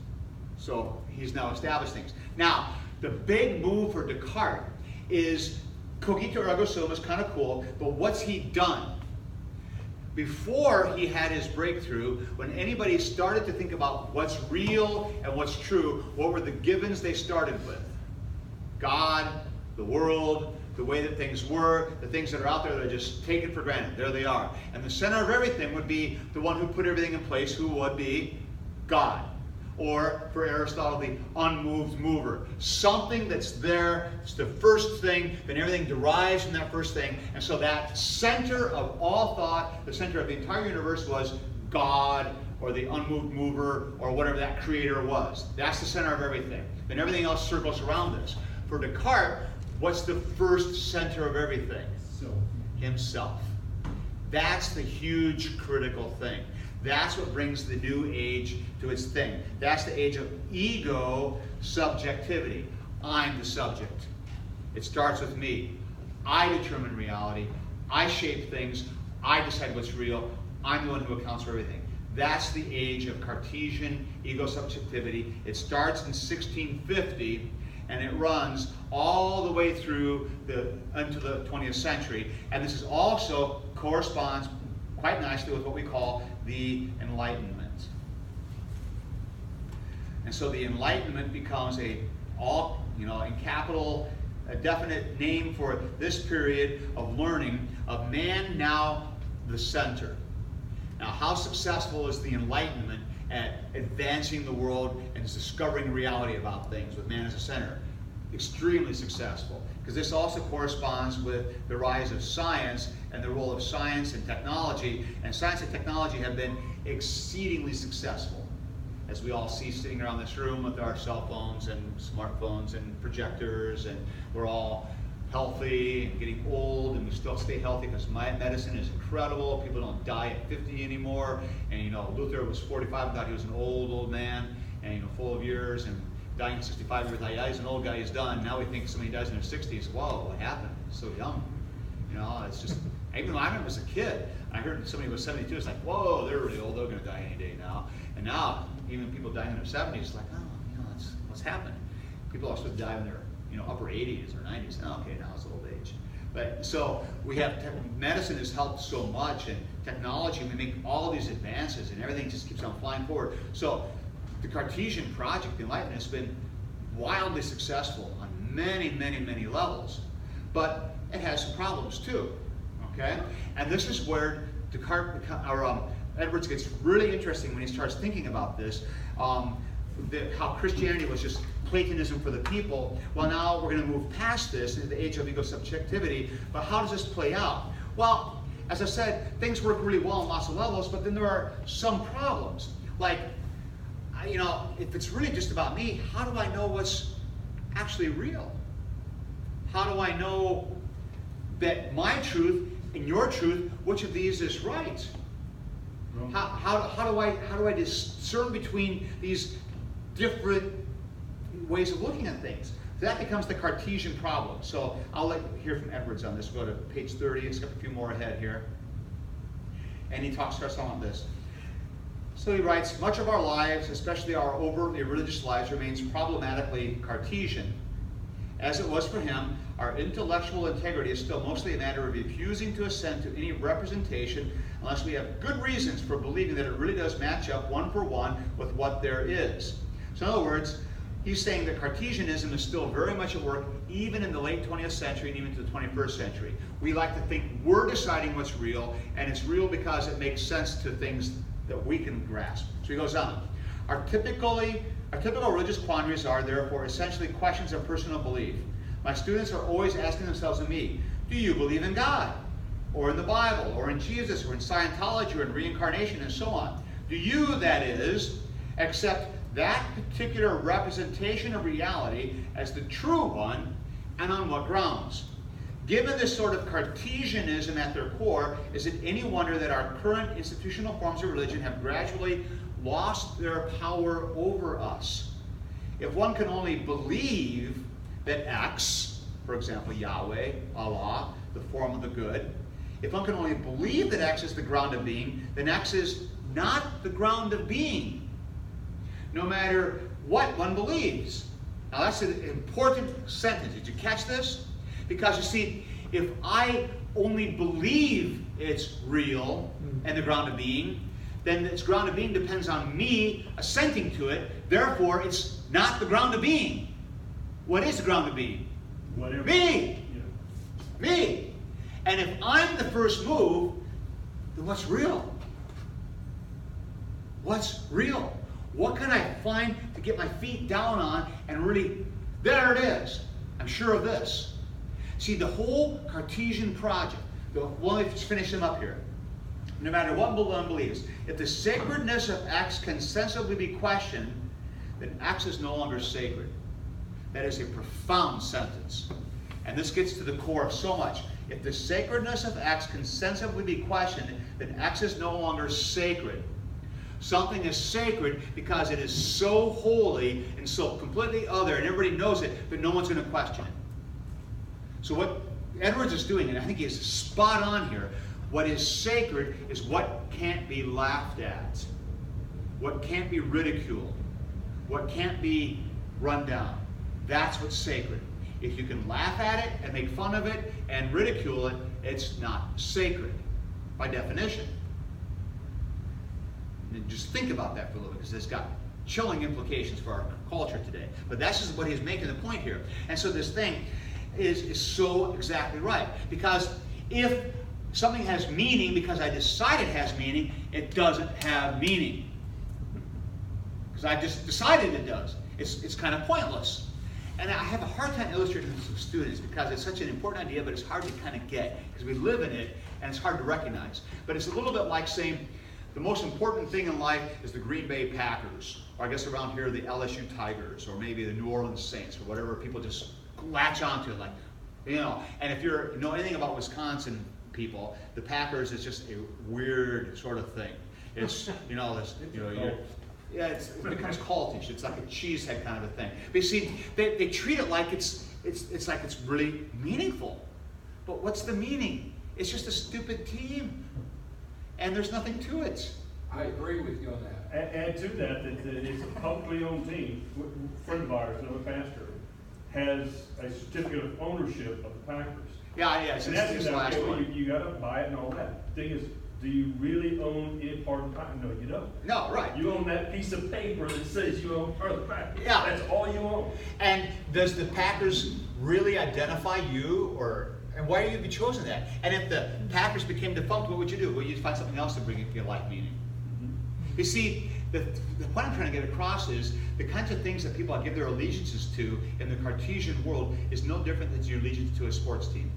[SPEAKER 1] So he's now established things. Now, the big move for Descartes is cogito ergo sum is kind of cool, but what's he done? Before he had his breakthrough, when anybody started to think about what's real and what's true, what were the givens they started with? God, the world, the way that things were, the things that are out there that are just taken for granted. There they are. And the center of everything would be the one who put everything in place, who would be God. Or, for Aristotle, the unmoved mover. Something that's there, it's the first thing, then everything derives from that first thing. And so that center of all thought, the center of the entire universe was God, or the unmoved mover, or whatever that creator was. That's the center of everything. Then everything else circles around this. For Descartes, what's the first center of everything? Himself. That's the huge critical thing. That's what brings the new age to its thing. That's the age of ego subjectivity. I'm the subject. It starts with me. I determine reality. I shape things. I decide what's real. I'm the one who accounts for everything. That's the age of Cartesian ego subjectivity. It starts in 1650 and it runs all the way through into the 20th century. And this is also corresponds quite nicely with what we call the Enlightenment. And so the Enlightenment becomes in capital, a definite name for this period of learning of man now the center. Now, how successful is the Enlightenment at advancing the world and discovering reality about things with man as a center? Extremely successful, because this also corresponds with the rise of science and the role of science and technology. And science and technology have been exceedingly successful. as we all see sitting around this room with our cell phones and smartphones and projectors, and we're all healthy and getting old, and we still stay healthy because medicine is incredible. People don't die at 50 anymore. And you know, Luther was 45 and thought he was an old man, and you know, full of years, and dying at 65 years, yeah, he's an old guy, he's done. Now we think somebody dies in their 60s, whoa, what happened? He's so young. You know, it's just, even though I remember as a kid, I heard somebody was 72, it's like, whoa, they're really old, they're gonna die any day now. And now, even people dying in their 70s, it's like, oh, you know, that's what's happening. People are supposed to die in their, you know, upper 80s or 90s. Oh, okay, now it's old age. But so we have, medicine has helped so much, and technology, we make all these advances, and everything just keeps on flying forward. So the Cartesian project, the Enlightenment, has been wildly successful on many, many, many levels. But it has some problems too, okay? And this is where Edwards gets really interesting when he starts thinking about this, how Christianity was just Platonism for the people. Well, now we're going to move past this into the age of ego-subjectivity, but how does this play out? Well, as I said, things work really well on lots of levels, but then there are some problems. Like, you know, if it's really just about me, how do I know what's actually real? How do I know that my truth and your truth, which of these is right? How do I discern between these different ways of looking at things? That becomes the Cartesian problem. So I'll let you hear from Edwards on this. We'll go to page 30. It's got a few more ahead here. And he starts on this. So he writes, much of our lives, especially our overtly religious lives, remains problematically Cartesian. As it was for him, our intellectual integrity is still mostly a matter of refusing to assent to any representation unless we have good reasons for believing that it really does match up one for one with what there is. So in other words, he's saying that Cartesianism is still very much at work even in the late 20th century and even to the 21st century. We like to think we're deciding what's real, and it's real because it makes sense to things that we can grasp. So he goes on. Our typical religious quandaries are, therefore, essentially questions of personal belief. My students are always asking themselves and me, do you believe in God? Or in the Bible? Or in Jesus? Or in Scientology? Or in reincarnation? And so on. Do you, that is, accept that particular representation of reality as the true one, and on what grounds? Given this sort of Cartesianism at their core, is it any wonder that our current institutional forms of religion have gradually lost their power over us? If one can only believe that X, for example, Yahweh, Allah, the form of the good, if one can only believe that X is the ground of being, then X is not the ground of being, no matter what one believes. Now that's an important sentence. Did you catch this? Because you see, if I only believe it's real and the ground of being, then its ground of being depends on me assenting to it. Therefore, it's not the ground of being. What is the ground of being?
[SPEAKER 2] Whatever.
[SPEAKER 1] Me.
[SPEAKER 2] Yeah.
[SPEAKER 1] Me. And if I'm the first move, then what's real? What's real? What can I find to get my feet down on and really, there it is. I'm sure of this. See, the whole Cartesian project, let's finish them up here. No matter what one believes, if the sacredness of X can sensibly be questioned, then X is no longer sacred. That is a profound sentence. And this gets to the core of so much. If the sacredness of X can sensibly be questioned, then X is no longer sacred. Something is sacred because it is so holy and so completely other, and everybody knows it, but no one's going to question it. So what Edwards is doing, and I think he is spot on here, what is sacred is what can't be laughed at, what can't be ridiculed, what can't be run down. That's what's sacred. If you can laugh at it and make fun of it and ridicule it, it's not sacred by definition. And just think about that for a little bit, because it's got chilling implications for our culture today. But that's just what he's making the point here. And so this thing is so exactly right. Because if something has meaning because I decide it has meaning, it doesn't have meaning. Because I just decided it does. It's kind of pointless. And I have a hard time illustrating this with students because it's such an important idea, but it's hard to kind of get because we live in it and it's hard to recognize. But it's a little bit like saying, the most important thing in life is the Green Bay Packers, or I guess around here the LSU Tigers, or maybe the New Orleans Saints, or whatever people just latch onto, like, you know. And if you know anything about Wisconsin people, the Packers is just a weird sort of thing. It's, you know, this, you know, yeah, it becomes cultish. It's like a cheesehead kind of a thing. But you see, they treat it like it's like it's really meaningful. But what's the meaning? It's just a stupid team, and there's nothing to it.
[SPEAKER 5] I agree with you on that.
[SPEAKER 2] Add to that it's a publicly owned team. A friend of ours, another pastor, has a certificate of ownership of the Packers.
[SPEAKER 1] Yeah, it's
[SPEAKER 2] And that's
[SPEAKER 1] just
[SPEAKER 2] the
[SPEAKER 1] the last one.
[SPEAKER 2] you got to buy it and all that. The thing is, do you really own any part of the Packers? No, you don't.
[SPEAKER 1] No, right.
[SPEAKER 2] You own that piece of paper that says you own part of the Packers.
[SPEAKER 1] Yeah.
[SPEAKER 2] That's all you own.
[SPEAKER 1] And does the Packers really identify you, and why are you be chosen that? And if the Packers became defunct, what would you do? Well, you'd find something else to bring your life meaning. You see, the point I'm trying to get across is the kinds of things that people give their allegiances to in the Cartesian world is no different than your allegiance to a sports team.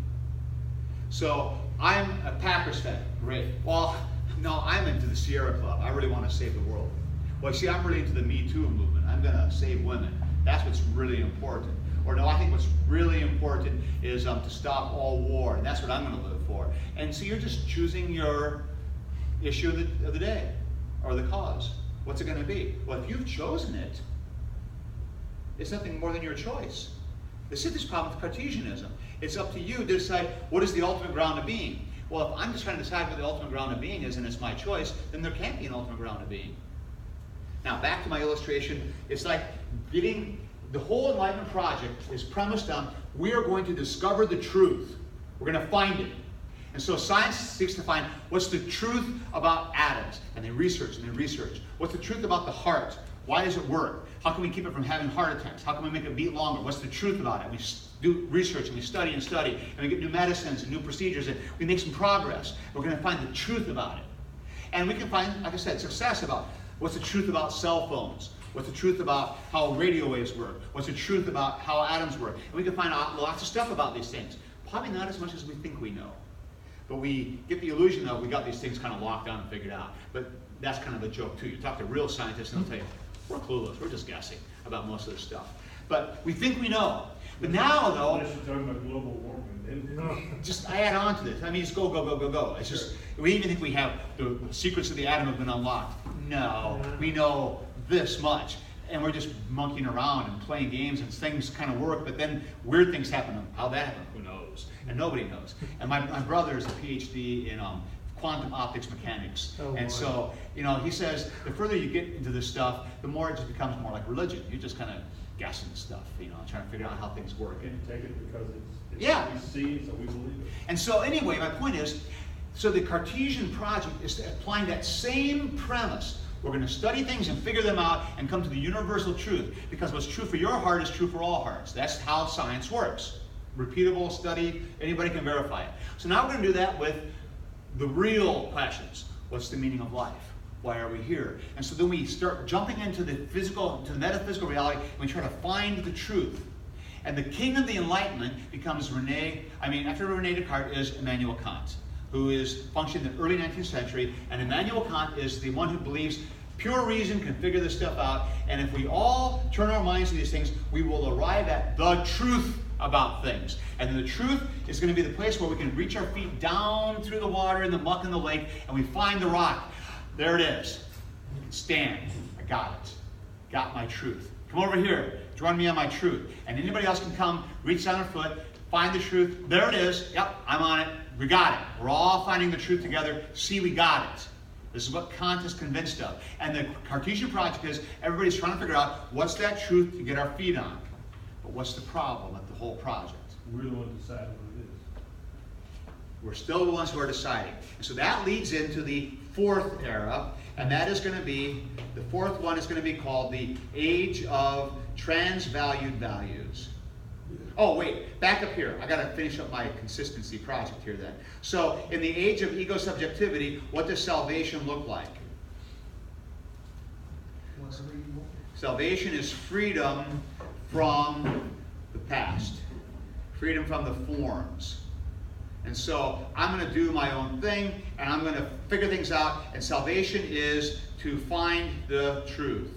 [SPEAKER 1] So I'm a Packers fan. Great. Well, no, I'm into the Sierra Club. I really want to save the world. Well, see, I'm really into the Me Too movement. I'm going to save women. That's what's really important. Or no, I think what's really important is to stop all war, and that's what I'm going to live for. And so you're just choosing your issue of the day, or the cause. What's it going to be? Well, if you've chosen it, it's nothing more than your choice. This is this problem with Cartesianism. It's up to you to decide what is the ultimate ground of being. Well, if I'm just trying to decide what the ultimate ground of being is, and it's my choice, then there can't be an ultimate ground of being. Now, back to my illustration. It's like getting the whole Enlightenment project is premised on we are going to discover the truth. We're going to find it. And so science seeks to find what's the truth about atoms. And they research and they research. What's the truth about the heart? Why does it work? How can we keep it from having heart attacks? How can we make it beat longer? What's the truth about it? We do research and we study and study. And we get new medicines and new procedures. And we make some progress. We're going to find the truth about it. And we can find, like I said, success about what's the truth about cell phones. What's the truth about how radio waves work? What's the truth about how atoms work? And we can find out lots of stuff about these things. Probably not as much as we think we know. But we get the illusion that we got these things kind of locked down and figured out. But that's kind of a joke too. You talk to real scientists and they'll tell you, we're clueless, we're just guessing about most of this stuff. But we think we know. But now though,
[SPEAKER 2] Unless you're talking about global warming.
[SPEAKER 1] just add on to this. I mean, it's go, go, go, go, go. It's just, we even think we have the secrets of the atom have been unlocked. No, we know this much. And we're just monkeying around and playing games and things kind of work, but then weird things happen. How that happened, who knows? And nobody knows. And my brother is a PhD in quantum optics mechanics. And so, you know, he says the further you get into this stuff, the more it just becomes more like religion. You're just kind of guessing stuff, you know, trying to figure out how things work.
[SPEAKER 2] And you take it because it's
[SPEAKER 1] Yeah.
[SPEAKER 2] what we see, so we believe it.
[SPEAKER 1] And so anyway, my point is, so the Cartesian project is applying that same premise. We're going to study things and figure them out and come to the universal truth. Because what's true for your heart is true for all hearts. That's how science works. Repeatable study, anybody can verify it. So now we're going to do that with the real questions. What's the meaning of life? Why are we here? And so then we start jumping into the physical, to the metaphysical reality, and we try to find the truth. And the king of the Enlightenment becomes after Rene Descartes is Immanuel Kant, who is functioning in the early 19th century. And Immanuel Kant is the one who believes pure reason can figure this stuff out. And if we all turn our minds to these things, we will arrive at the truth about things. And the truth is going to be the place where we can reach our feet down through the water and the muck in the lake, and we find the rock. There it is. Stand. I got it. Got my truth. Come over here. Join me on my truth. And anybody else can come, reach down their foot, find the truth. There it is. Yep, I'm on it. We got it. We're all finding the truth together. See, we got it. This is what Kant is convinced of. And the Cartesian project is everybody's trying to figure out what's that truth to get our feet on. But what's the problem with the whole project?
[SPEAKER 2] We're the ones deciding what it is.
[SPEAKER 1] We're still the ones who are deciding. And so that leads into the fourth era, and that is going to be, the fourth one is going to be called the Age of Transvalued Values. Oh, wait, back up here. I got to finish up my consistency project here then. So, in the age of ego-subjectivity, what does salvation look like? Salvation is freedom from the past. Freedom from the forms. And so I'm going to do my own thing, and I'm going to figure things out, and salvation is to find the truth.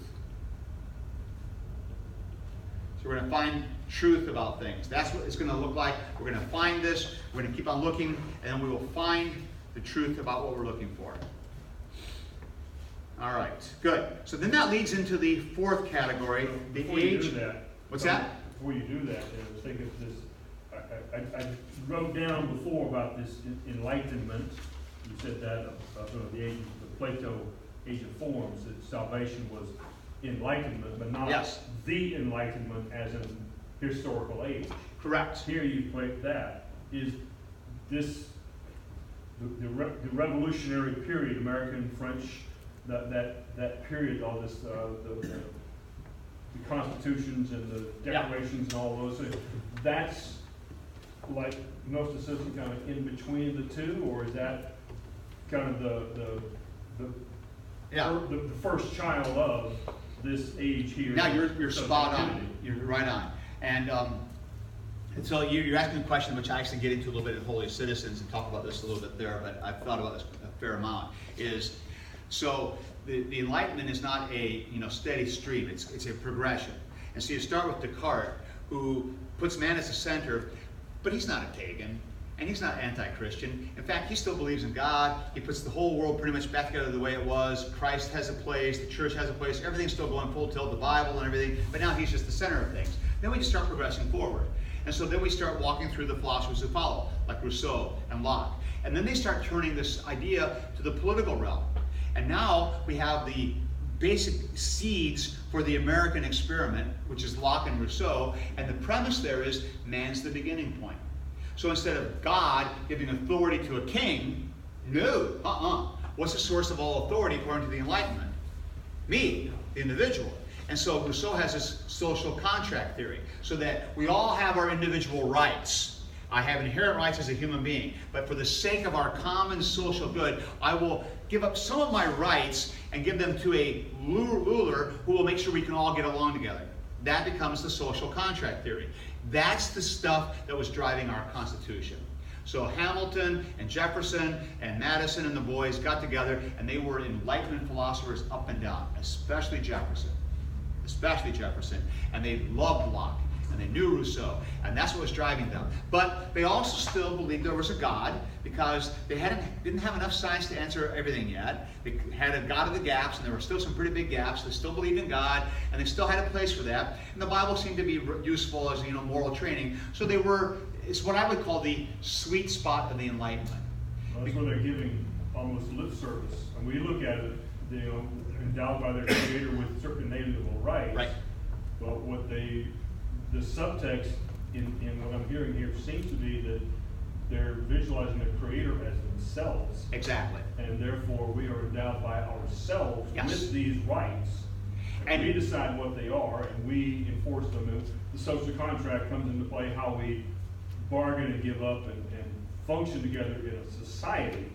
[SPEAKER 1] So we're going to find truth about things. That's what it's going to look like. We're going to find this, we're going to keep on looking, and then we will find the truth about what we're looking for. All right, good. So then that leads into the fourth category, the
[SPEAKER 2] Before
[SPEAKER 1] age.
[SPEAKER 2] you do that.
[SPEAKER 1] What's that?
[SPEAKER 2] Before you do that, I was thinking of this, I wrote down before about this enlightenment. You said that, sort of the age, the Plato age of forms, that salvation was enlightenment, but not
[SPEAKER 1] Yes.
[SPEAKER 2] the enlightenment as in historical age.
[SPEAKER 1] Correct.
[SPEAKER 2] Here you put that. Is this the revolutionary period, American, French, that period, all this, the constitutions and the declarations and all those things, that's like Gnosticism kind of in between the two, or is that kind of the first child of this age here?
[SPEAKER 1] Now you're spot on.
[SPEAKER 2] Subjectivity?
[SPEAKER 1] You're right on. And so you're asking a question which I actually get into a little bit in Holy Citizens and talk about this a little bit there, but I've thought about this a fair amount. Is so the Enlightenment is not a steady stream. It's a progression. And so you start with Descartes, who puts man as the center, but he's not a pagan. And he's not anti-Christian. In fact, he still believes in God. He puts the whole world pretty much back together the way it was. Christ has a place. The church has a place. Everything's still going full tilt, the Bible and everything. But now he's just the center of things. Then we just start progressing forward. And so then we start walking through the philosophers who follow, like Rousseau and Locke. And then they start turning this idea to the political realm. And now we have the basic seeds for the American experiment, which is Locke and Rousseau. And the premise there is man's the beginning point. So instead of God giving authority to a king, no, What's the source of all authority according to the Enlightenment? Me, the individual. And so Rousseau has this social contract theory, so that we all have our individual rights. I have inherent rights as a human being, but for the sake of our common social good, I will give up some of my rights and give them to a ruler who will make sure we can all get along together. That becomes the social contract theory. That's the stuff that was driving our Constitution. So Hamilton and Jefferson and Madison and the boys got together, and they were Enlightenment philosophers up and down, especially Jefferson. And they loved Locke, and they knew Rousseau, and that's what was driving them. But they also still believed there was a God, because they didn't have enough science to answer everything yet. They had a God of the gaps, and there were still some pretty big gaps. They still believed in God, and they still had a place for that. And the Bible seemed to be useful as moral training. So they were, it's what I would call the sweet spot of the Enlightenment.
[SPEAKER 2] Well, that's where they're giving almost lip service. And we look at it, endowed by their creator with certain inalienable rights.
[SPEAKER 1] Right.
[SPEAKER 2] But what the subtext in what I'm hearing here seems to be that they're visualizing the creator as themselves.
[SPEAKER 1] Exactly.
[SPEAKER 2] And therefore we are endowed by ourselves with these rights. And we decide what they are, and we enforce them. And the social contract comes into play, how we bargain and give up and function together in a society.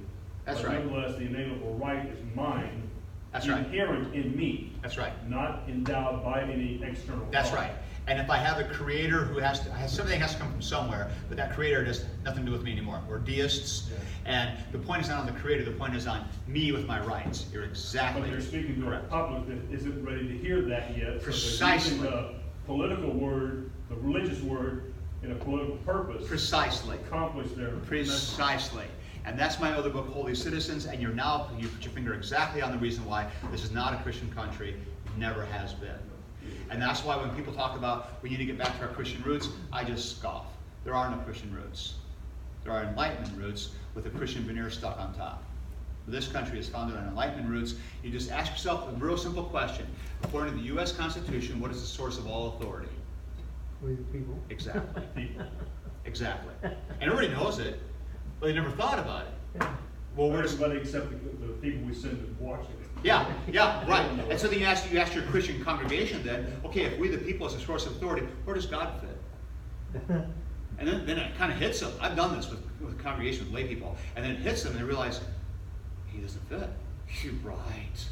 [SPEAKER 1] That's
[SPEAKER 2] but
[SPEAKER 1] right.
[SPEAKER 2] Nevertheless, the inalienable right is mine.
[SPEAKER 1] That's right.
[SPEAKER 2] Inherent in me.
[SPEAKER 1] That's right.
[SPEAKER 2] Not endowed by any external
[SPEAKER 1] That's
[SPEAKER 2] cause.
[SPEAKER 1] right. And if I have a creator who something has to come from somewhere, but that creator has nothing to do with me anymore. We're deists, and the point is not on the creator, the point is on me with my rights. You're exactly
[SPEAKER 2] But they're speaking to
[SPEAKER 1] correct.
[SPEAKER 2] a public that isn't ready to hear that yet.
[SPEAKER 1] Precisely.
[SPEAKER 2] So they're using the political word, the religious word, in a political purpose.
[SPEAKER 1] Precisely.
[SPEAKER 2] To accomplish their
[SPEAKER 1] Precisely. And that's my other book, Holy Citizens, and you put your finger exactly on the reason why this is not a Christian country, never has been. And that's why when people talk about we need to get back to our Christian roots, I just scoff. There are no Christian roots. There are Enlightenment roots with a Christian veneer stuck on top. This country is founded on Enlightenment roots. You just ask yourself a real simple question. According to the U.S. Constitution, what is the source of all authority?
[SPEAKER 3] We the people.
[SPEAKER 1] Exactly. Exactly. And everybody knows it, but they never thought about it. Well, we're just,
[SPEAKER 2] everybody except the people we send to watch it.
[SPEAKER 1] yeah, right. And so then you ask your Christian congregation then, okay, if we the people is the source of authority, where does God fit? And then it kind of hits them. I've done this with congregation, with lay people, and then it hits them and they realize, he doesn't fit. You're right.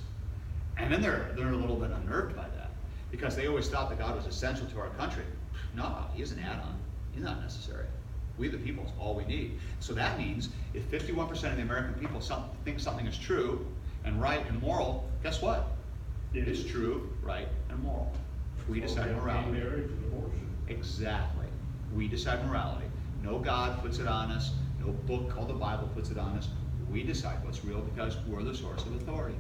[SPEAKER 1] And then they're a little bit unnerved by that, because they always thought that God was essential to our country. No, he's an add-on. He's not necessary. We the people is all we need. So that means if 51% of the American people think something is true and right and moral, guess what? It is true, right, and moral. We decide morality.
[SPEAKER 2] Marriage and abortion.
[SPEAKER 1] Exactly. We decide morality. No God puts it on us. No book called the Bible puts it on us. We decide what's real because we're the source of authority.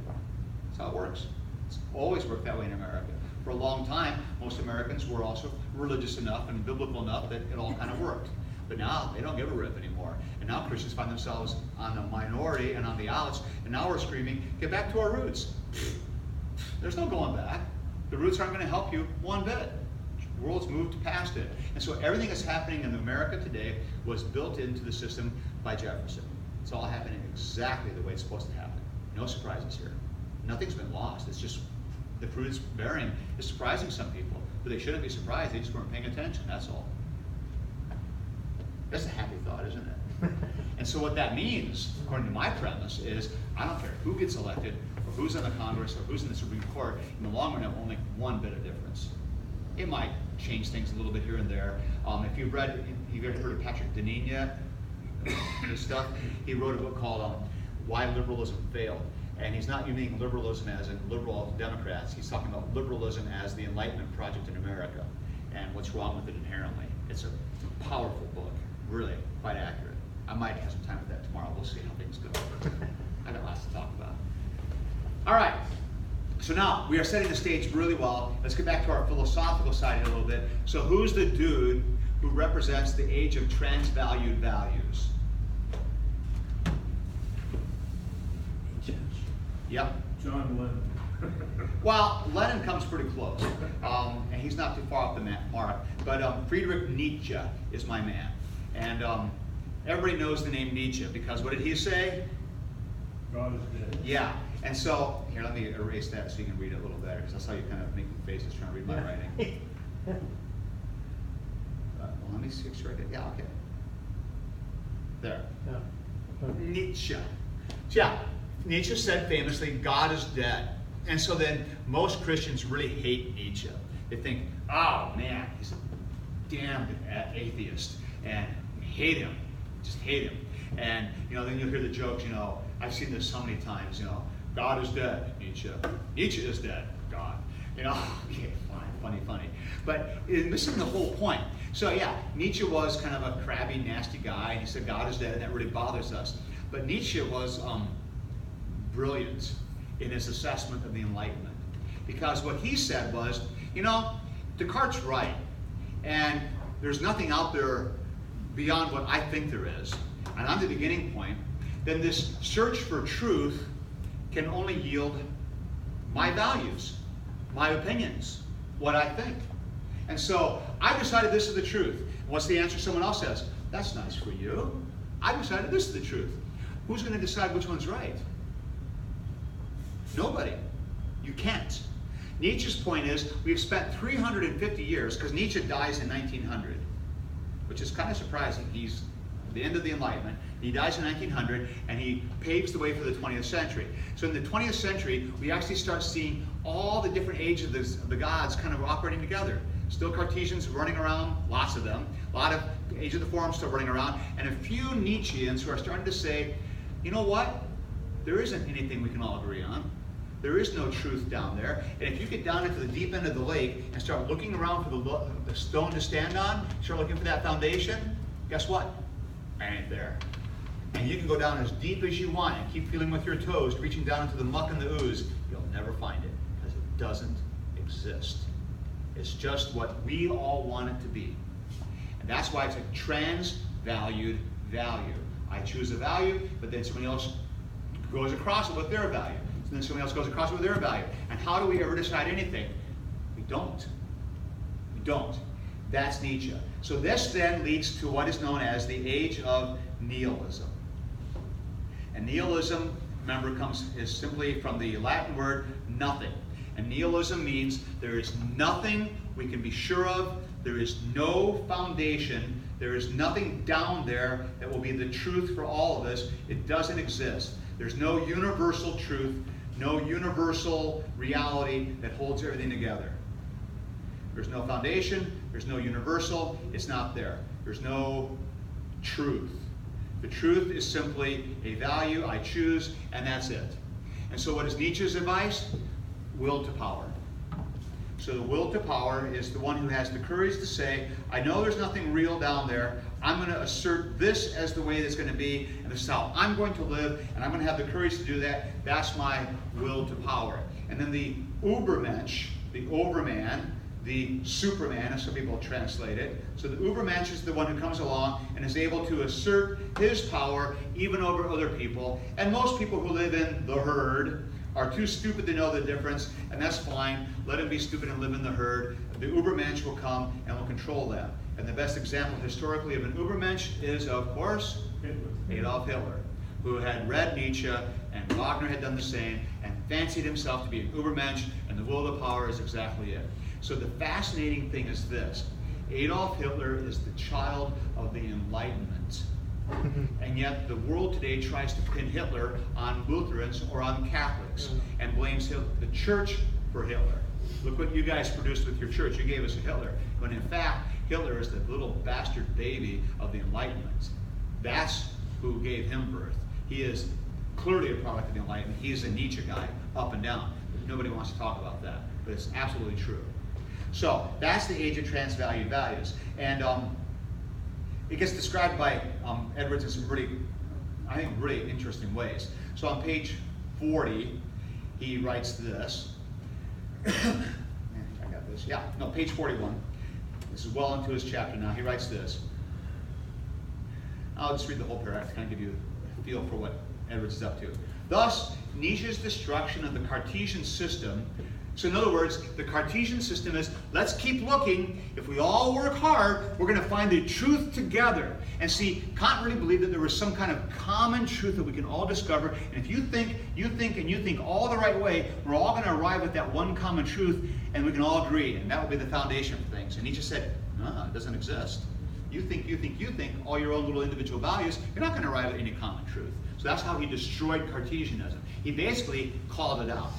[SPEAKER 1] That's how it works. It's always worked that way in America. For a long time, most Americans were also religious enough and biblical enough that it all kind of worked. But now they don't give a rip anymore. And now Christians find themselves on the minority and on the outs. And now we're screaming, get back to our roots. There's no going back. The roots aren't going to help you one bit. The world's moved past it. And so everything that's happening in America today was built into the system by Jefferson. It's all happening exactly the way it's supposed to happen. No surprises here. Nothing's been lost. It's just the fruit it's bearing is surprising some people. But they shouldn't be surprised. They just weren't paying attention. That's all. That's a happy thought, isn't it? And so what that means, according to my premise, is I don't care who gets elected or who's in the Congress or who's in the Supreme Court, in the long run it won't make one bit of difference. It might change things a little bit here and there. If you've heard of Patrick Deneen, his stuff, he wrote a book called Why Liberalism Failed. And he's not using liberalism as in liberal Democrats. He's talking about liberalism as the Enlightenment project in America and what's wrong with it inherently. It's a powerful book, really quite accurate. I might have some time with that tomorrow. We'll see how things go. I got lots to talk about. All right. So now we are setting the stage really well. Let's get back to our philosophical side a little bit. So who's the dude who represents the age of transvalued values? Yep.
[SPEAKER 2] John Lennon.
[SPEAKER 1] Well, Lenin comes pretty close, and he's not too far off the mark. But Friedrich Nietzsche is my man, and everybody knows the name Nietzsche because what did he say?
[SPEAKER 2] God is dead.
[SPEAKER 1] Yeah. And so here, let me erase that so you can read it a little better, because I saw you kind of making faces trying to read my writing. Well, let me see sure I did. Yeah. Okay. There. Nietzsche. Yeah. Nietzsche said famously, God is dead. And so then most Christians really hate Nietzsche. They think, oh man, he's a damned atheist, and hate him, just hate him. And then you'll hear the jokes, I've seen this so many times, God is dead, Nietzsche. Nietzsche is dead, God. Okay, fine, funny. But missing the whole point. So yeah, Nietzsche was kind of a crabby, nasty guy, and he said God is dead, and that really bothers us. But Nietzsche was brilliant in his assessment of the Enlightenment. Because what he said was, Descartes' right, and there's nothing out there beyond what I think there is, and I'm the beginning point, then this search for truth can only yield my values, my opinions, what I think. And so I decided this is the truth. What's the answer someone else says? That's nice for you. I decided this is the truth. Who's going to decide which one's right? Nobody. You can't. Nietzsche's point is we've spent 350 years, because Nietzsche dies in 1900, which is kind of surprising. He's at the end of the Enlightenment. He dies in 1900, and he paves the way for the 20th century. So in the 20th century, we actually start seeing all the different ages of the gods kind of operating together. Still Cartesians running around, lots of them. A lot of Age of the Forum still running around. And a few Nietzscheans who are starting to say, you know what? There isn't anything we can all agree on. There is no truth down there. And if you get down into the deep end of the lake and start looking around for the stone to stand on, start looking for that foundation, guess what? I ain't there. And you can go down as deep as you want and keep feeling with your toes, reaching down into the muck and the ooze. You'll never find it because it doesn't exist. It's just what we all want it to be. And that's why it's a transvalued value. I choose a value, but then somebody else goes across it with their value. And then somebody else goes across it with their value. And how do we ever decide anything? We don't. We don't. That's Nietzsche. So this then leads to what is known as the age of nihilism. And nihilism, remember, is simply from the Latin word nothing. And nihilism means there is nothing we can be sure of. There is no foundation. There is nothing down there that will be the truth for all of us. It doesn't exist. There's no universal truth, no universal reality that holds everything together. There's no foundation. There's no universal. It's not there. There's no truth. The truth is simply a value I choose, and that's it. And so what is Nietzsche's advice? Will to power. So the will to power is the one who has the courage to say, I know there's nothing real down there. I'm going to assert this as the way that's going to be, and this is how I'm going to live, and I'm going to have the courage to do that. That's my will to power. And then the Übermensch, the overman, the Superman, as some people translate it. So the Übermensch is the one who comes along and is able to assert his power even over other people. And most people who live in the herd are too stupid to know the difference, and that's fine. Let them be stupid and live in the herd. The Übermensch will come and will control them. And the best example historically of an Übermensch is, of course, Adolf Hitler, who had read Nietzsche, and Wagner had done the same, and fancied himself to be an Übermensch, and the will to power is exactly it. So the fascinating thing is this. Adolf Hitler is the child of the Enlightenment. And yet the world today tries to pin Hitler on Lutherans or on Catholics and blames the church for Hitler. Look what you guys produced with your church. You gave us a Hitler. When in fact, Hitler is the little bastard baby of the Enlightenment. That's who gave him birth. He is clearly a product of the Enlightenment. He is a Nietzsche guy, up and down. But nobody wants to talk about that. But it's absolutely true. So that's the age of transvalued values. And it gets described by Edwards in some really, I think, really interesting ways. So on page 40, he writes this. I got this. Yeah, no, page 41. This is well into his chapter now. He writes this. I'll just read the whole paragraph to kind of give you a feel for what Edwards is up to. Thus, Nietzsche's destruction of the Cartesian system. So in other words, the Cartesian system is, let's keep looking. If we all work hard, we're going to find the truth together. And see, Kant really believed that there was some kind of common truth that we can all discover. And if you think, and you think all the right way, we're all going to arrive at that one common truth, and we can all agree. And that will be the foundation for things. And Nietzsche said, no, it doesn't exist. You think, all your own little individual values, you're not going to arrive at any common truth. So that's how he destroyed Cartesianism. He basically called it out.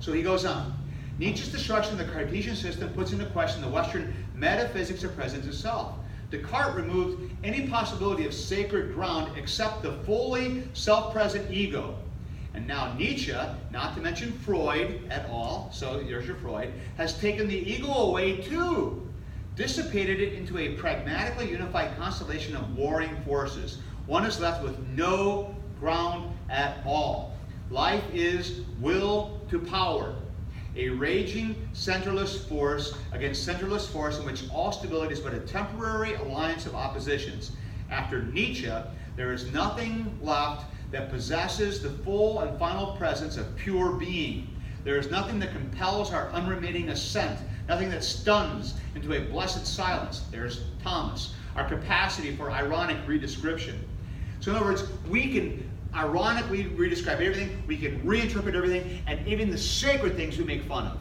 [SPEAKER 1] So he goes on. Nietzsche's destruction of the Cartesian system puts into question the Western metaphysics of presence itself. Descartes removed any possibility of sacred ground except the fully self-present ego. And now Nietzsche, not to mention Freud at all, so there's your Freud, has taken the ego away too, dissipated it into a pragmatically unified constellation of warring forces. One is left with no ground at all. Life is will to power. A raging centralist force against centralist force in which all stability is but a temporary alliance of oppositions. After Nietzsche, there is nothing left that possesses the full and final presence of pure being. There is nothing that compels our unremitting assent, nothing that stuns into a blessed silence. There's Thomas, our capacity for ironic redescription. So in other words, we can ironically redescribe everything, we can reinterpret everything, and even the sacred things we make fun of.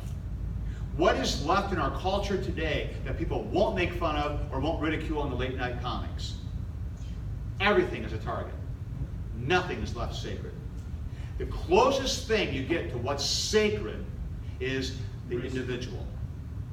[SPEAKER 1] What is left in our culture today that people won't make fun of or won't ridicule in the late night comics? Everything is a target. Nothing is left sacred. The closest thing you get to what's sacred is the individual.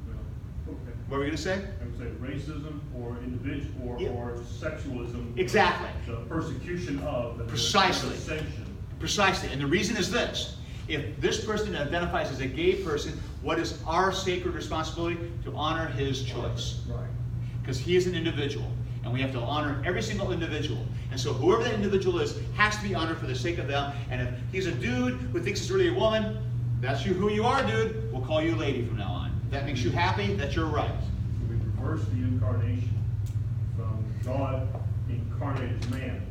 [SPEAKER 2] Well, okay.
[SPEAKER 1] What were we going to say?
[SPEAKER 2] I would say racism or individual or sexualism.
[SPEAKER 1] Exactly.
[SPEAKER 2] The persecution of. And
[SPEAKER 1] Precisely.
[SPEAKER 2] The sanction.
[SPEAKER 1] Precisely. And the reason is this. If this person identifies as a gay person, what is our sacred responsibility? To honor his choice.
[SPEAKER 2] Right.
[SPEAKER 1] Because he is an individual. And we have to honor every single individual. And so whoever that individual is has to be honored for the sake of them. And if he's a dude who thinks he's really a woman, that's who you are, dude. We'll call you lady from now on. If that makes you happy, that's your right.
[SPEAKER 2] So we reverse the incarnation from God incarnated as man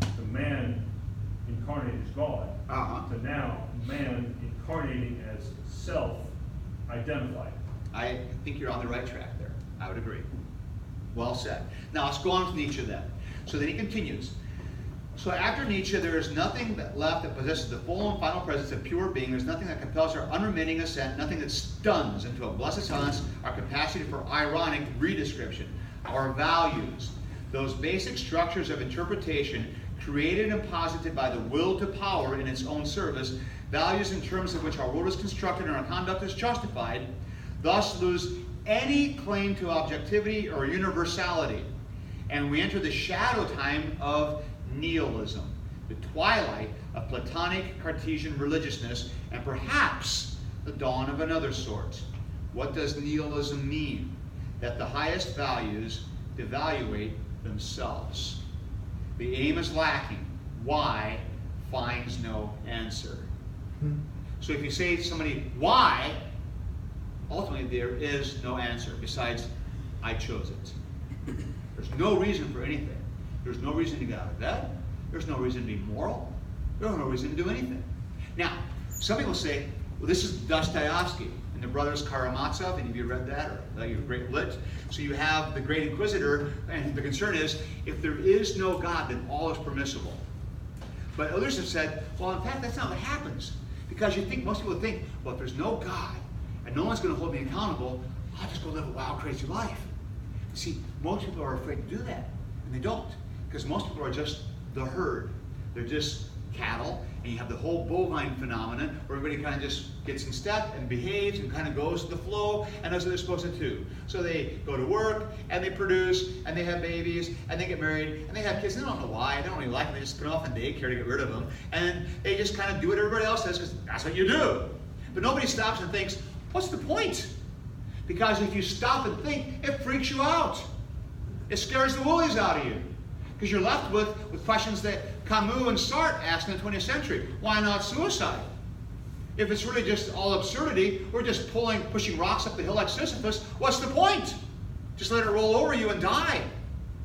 [SPEAKER 2] to man incarnated as God to now man incarnating as self-identified.
[SPEAKER 1] I think you're on the right track there. I would agree. Well said. Now let's go on to Nietzsche then. So then he continues. So after Nietzsche, there is nothing left that possesses the full and final presence of pure being. There's nothing that compels our unremitting assent, nothing that stuns into a blessed silence our capacity for ironic redescription, our values, those basic structures of interpretation created and posited by the will to power in its own service, values in terms of which our world is constructed and our conduct is justified, thus lose any claim to objectivity or universality. And we enter the shadow time of nihilism, the twilight of Platonic Cartesian religiousness, and perhaps the dawn of another sort. What does nihilism mean? That the highest values devaluate themselves. The aim is lacking. Why finds no answer. So if you say to somebody, why? Ultimately, there is no answer besides, I chose it. There's no reason for anything. There's no reason to get out of bed. There's no reason to be moral. There's no reason to do anything. Now, some people say, well, this is Dostoevsky and the brothers Karamazov. Any of you read that? Or you're great lit. So you have the great inquisitor, and the concern is, if there is no God, then all is permissible. But others have said, well, in fact, that's not what happens. Because most people think, well, if there's no God, and no one's going to hold me accountable, I'll just go live a wild, crazy life. See, most people are afraid to do that, and they don't. Because most people are just the herd. They're just cattle, and you have the whole bovine phenomenon where everybody kind of just gets in step and behaves and kind of goes with the flow, and that's what they're supposed to do. So they go to work, and they produce, and they have babies, and they get married, and they have kids. They don't know why. They don't really like them. They just put them off in daycare to get rid of them. And they just kind of do what everybody else does because that's what you do. But nobody stops and thinks, what's the point? Because if you stop and think, it freaks you out. It scares the woolies out of you. Because you're left with questions that Camus and Sartre asked in the 20th century. Why not suicide? If it's really just all absurdity, we're just pushing rocks up the hill like Sisyphus, what's the point? Just let it roll over you and die.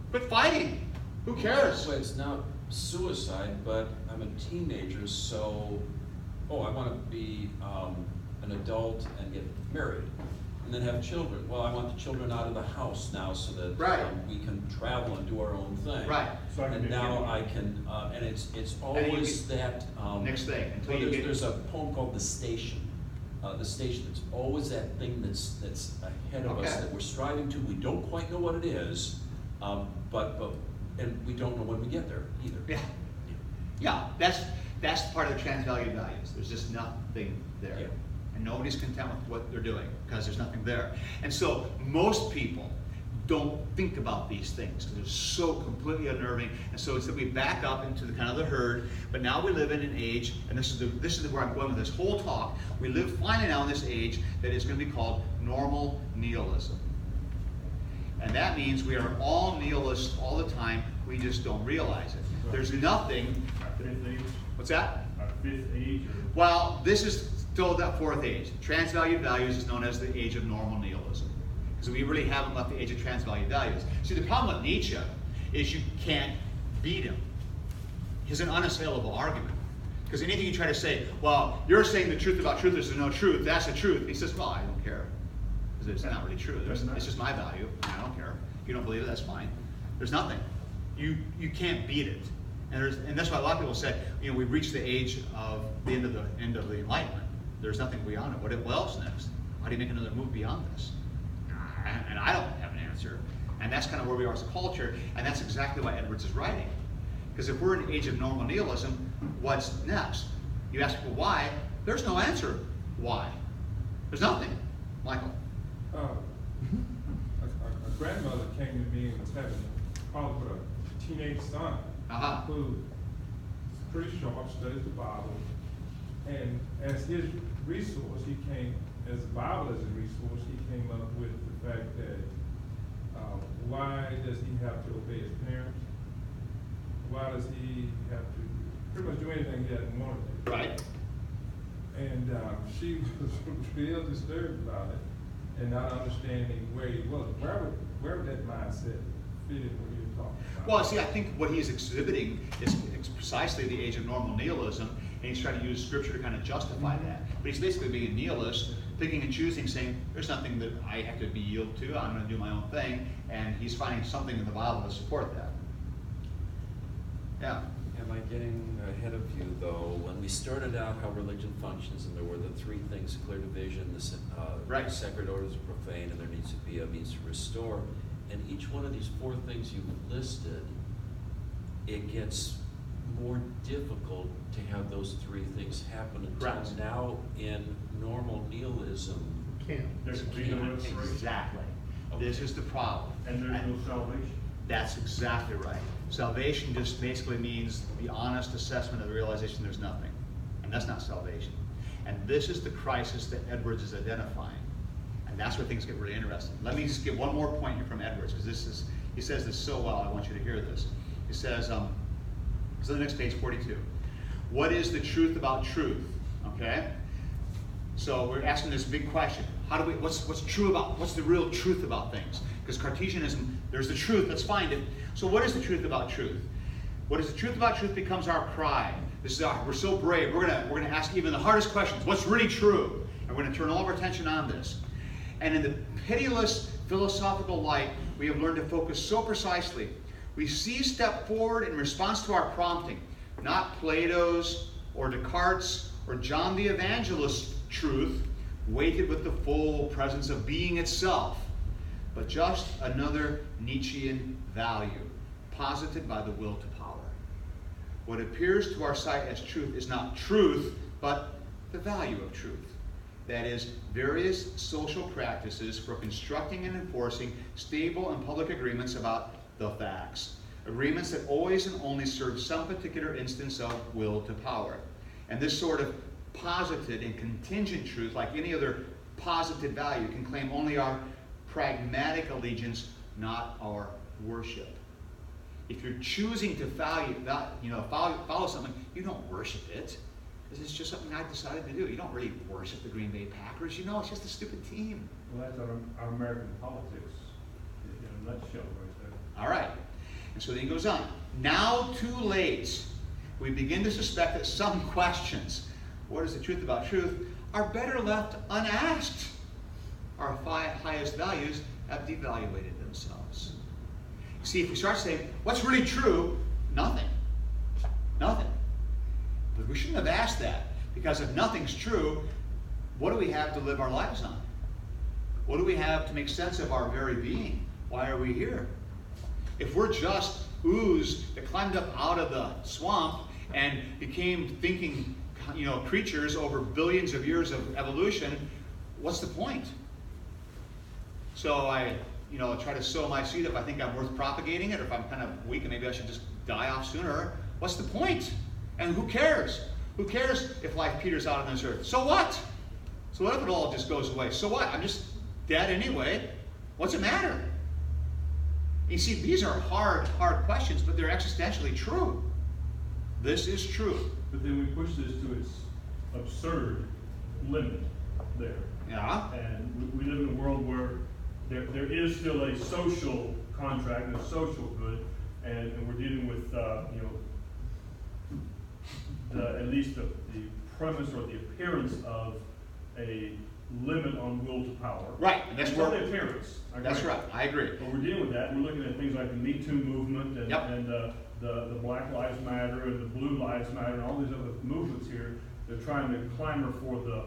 [SPEAKER 1] Quit fighting. Who cares?
[SPEAKER 4] Well, it's not suicide, but I'm a teenager, so, I want to be an adult and get married. And then have children. Well, I want the children out of the house now so that we can travel and do our own thing.
[SPEAKER 1] Right.
[SPEAKER 2] So
[SPEAKER 4] And now I can, and it's always that.
[SPEAKER 1] Next thing.
[SPEAKER 4] Well, there's a poem called The Station. The Station. It's always that thing that's ahead of us that we're striving to. We don't quite know what it is, but we don't know when we get there either.
[SPEAKER 1] Yeah. Yeah. That's part of the transvalued values. There's just nothing there.
[SPEAKER 4] Yeah.
[SPEAKER 1] And nobody's content with what they're doing because there's nothing there. And so most people don't think about these things because they're so completely unnerving. And so instead we back up into the kind of the herd. But now we live in an age, and this is where I'm going with this whole talk. We live finally now in this age that is going to be called normal nihilism. And that means we are all nihilists all the time. We just don't realize it. There's nothing.
[SPEAKER 2] Our fifth age?
[SPEAKER 1] What's that?
[SPEAKER 2] Our fifth age?
[SPEAKER 1] Well, this is still that fourth age. Transvalued values is known as the age of normal nihilism. Because we really haven't left the age of transvalued values. See, the problem with Nietzsche is you can't beat him. He's an unassailable argument. Because anything you try to say, well, you're saying the truth about truth, there's no truth, that's the truth. He says, well, I don't care. Because it's not really true. It's just my value. I don't care. If you don't believe it, that's fine. There's nothing. You can't beat it. And that's why a lot of people say, we've reached the age of the end of the Enlightenment. There's nothing beyond it. What else next? How do you make another move beyond this? And I don't have an answer. And that's kind of where we are as a culture, and that's exactly why Edwards is writing. Because if we're in the age of normal nihilism, what's next? You ask people why, there's no answer. Why? There's nothing. Michael?
[SPEAKER 6] A grandmother came to me and was having a problem with a teenage son who is pretty sharp, studies the Bible, and as his resource, as the Bible as a resource, he came up with the fact that why does he have to obey his parents? Why does he have to pretty much do anything he doesn't want to do?
[SPEAKER 1] Right.
[SPEAKER 6] And she was real disturbed about it and not understanding where he was. Where would that mindset fit in what you're talking about?
[SPEAKER 1] Well, see, I think what he's exhibiting is precisely the age of normal nihilism, and he's trying to use scripture to kind of justify that. But he's basically being a nihilist, picking and choosing, saying, there's nothing that I have to be yielded to, I'm going to do my own thing, and he's finding something in the Bible to support that. Yeah.
[SPEAKER 4] Am I getting ahead of you, though? When we started out how religion functions, and there were the three things: clear division, the sacred orders are profane, and there needs to be a means to restore. And each one of these four things you've listed, it gets more difficult to have those three things happen until now in normal nihilism.
[SPEAKER 2] There's freedom of three.
[SPEAKER 1] Exactly.
[SPEAKER 4] Okay.
[SPEAKER 1] This is the problem.
[SPEAKER 2] And there's no salvation.
[SPEAKER 1] That's exactly right. Salvation just basically means the honest assessment of the realization there's nothing. And that's not salvation. And this is the crisis that Edwards is identifying. And that's where things get really interesting. Let me just give one more point here from Edwards, because he says this so well, I want you to hear this. He says, so the next page, 42. What is the truth about truth? Okay? So we're asking this big question. What's true about, what's the real truth about things? Because Cartesianism, there's the truth, let's find it. So what is the truth about truth? What is the truth about truth becomes our cry. We're so brave, we're gonna ask even the hardest questions. What's really true? And we're gonna turn all of our attention on this. And in the pitiless philosophical light, we have learned to focus so precisely. We step forward in response to our prompting, not Plato's or Descartes' or John the Evangelist's truth, weighted with the full presence of being itself, but just another Nietzschean value, posited by the will to power. What appears to our sight as truth is not truth, but the value of truth. That is, various social practices for constructing and enforcing stable and public agreements about the facts. Agreements that always and only serve some particular instance of will to power. And this sort of posited and contingent truth, like any other positive value, can claim only our pragmatic allegiance, not our worship. If you're choosing to follow something, you don't worship it. Because it's just something I decided to do. You don't really worship the Green Bay Packers. You know, it's just a stupid team.
[SPEAKER 2] Well, that's our American politics in a nutshell right there.
[SPEAKER 1] All right. And so then he goes on. Now too late, we begin to suspect that some questions, what is the truth about truth, are better left unasked. Our highest values have devaluated themselves. See, if we start saying, what's really true? Nothing. Nothing. But we shouldn't have asked that, because if nothing's true, what do we have to live our lives on? What do we have to make sense of our very being? Why are we here? If we're just ooze that climbed up out of the swamp and became thinking, creatures over billions of years of evolution, what's the point? So I, try to sow my seed if I think I'm worth propagating it, or if I'm kind of weak and maybe I should just die off sooner. What's the point? And who cares? Who cares if life peters out on this earth? So what? So what if it all just goes away? So what? I'm just dead anyway. What's it matter? You see, these are hard questions, but they're existentially true. This is true.
[SPEAKER 2] But then we push this to its absurd limit there.
[SPEAKER 1] Yeah.
[SPEAKER 2] And we live in a world where there is still a social contract and a social good, and we're dealing with, at least the premise or the appearance of a limit on will to power.
[SPEAKER 1] Right, and that's where
[SPEAKER 2] the appearance.
[SPEAKER 1] That's right. I agree.
[SPEAKER 2] But we're dealing with that. We're looking at things like the Me Too movement and,
[SPEAKER 1] yep.
[SPEAKER 2] and the Black Lives Matter and the Blue Lives Matter and all these other movements here. They're trying to clamor for the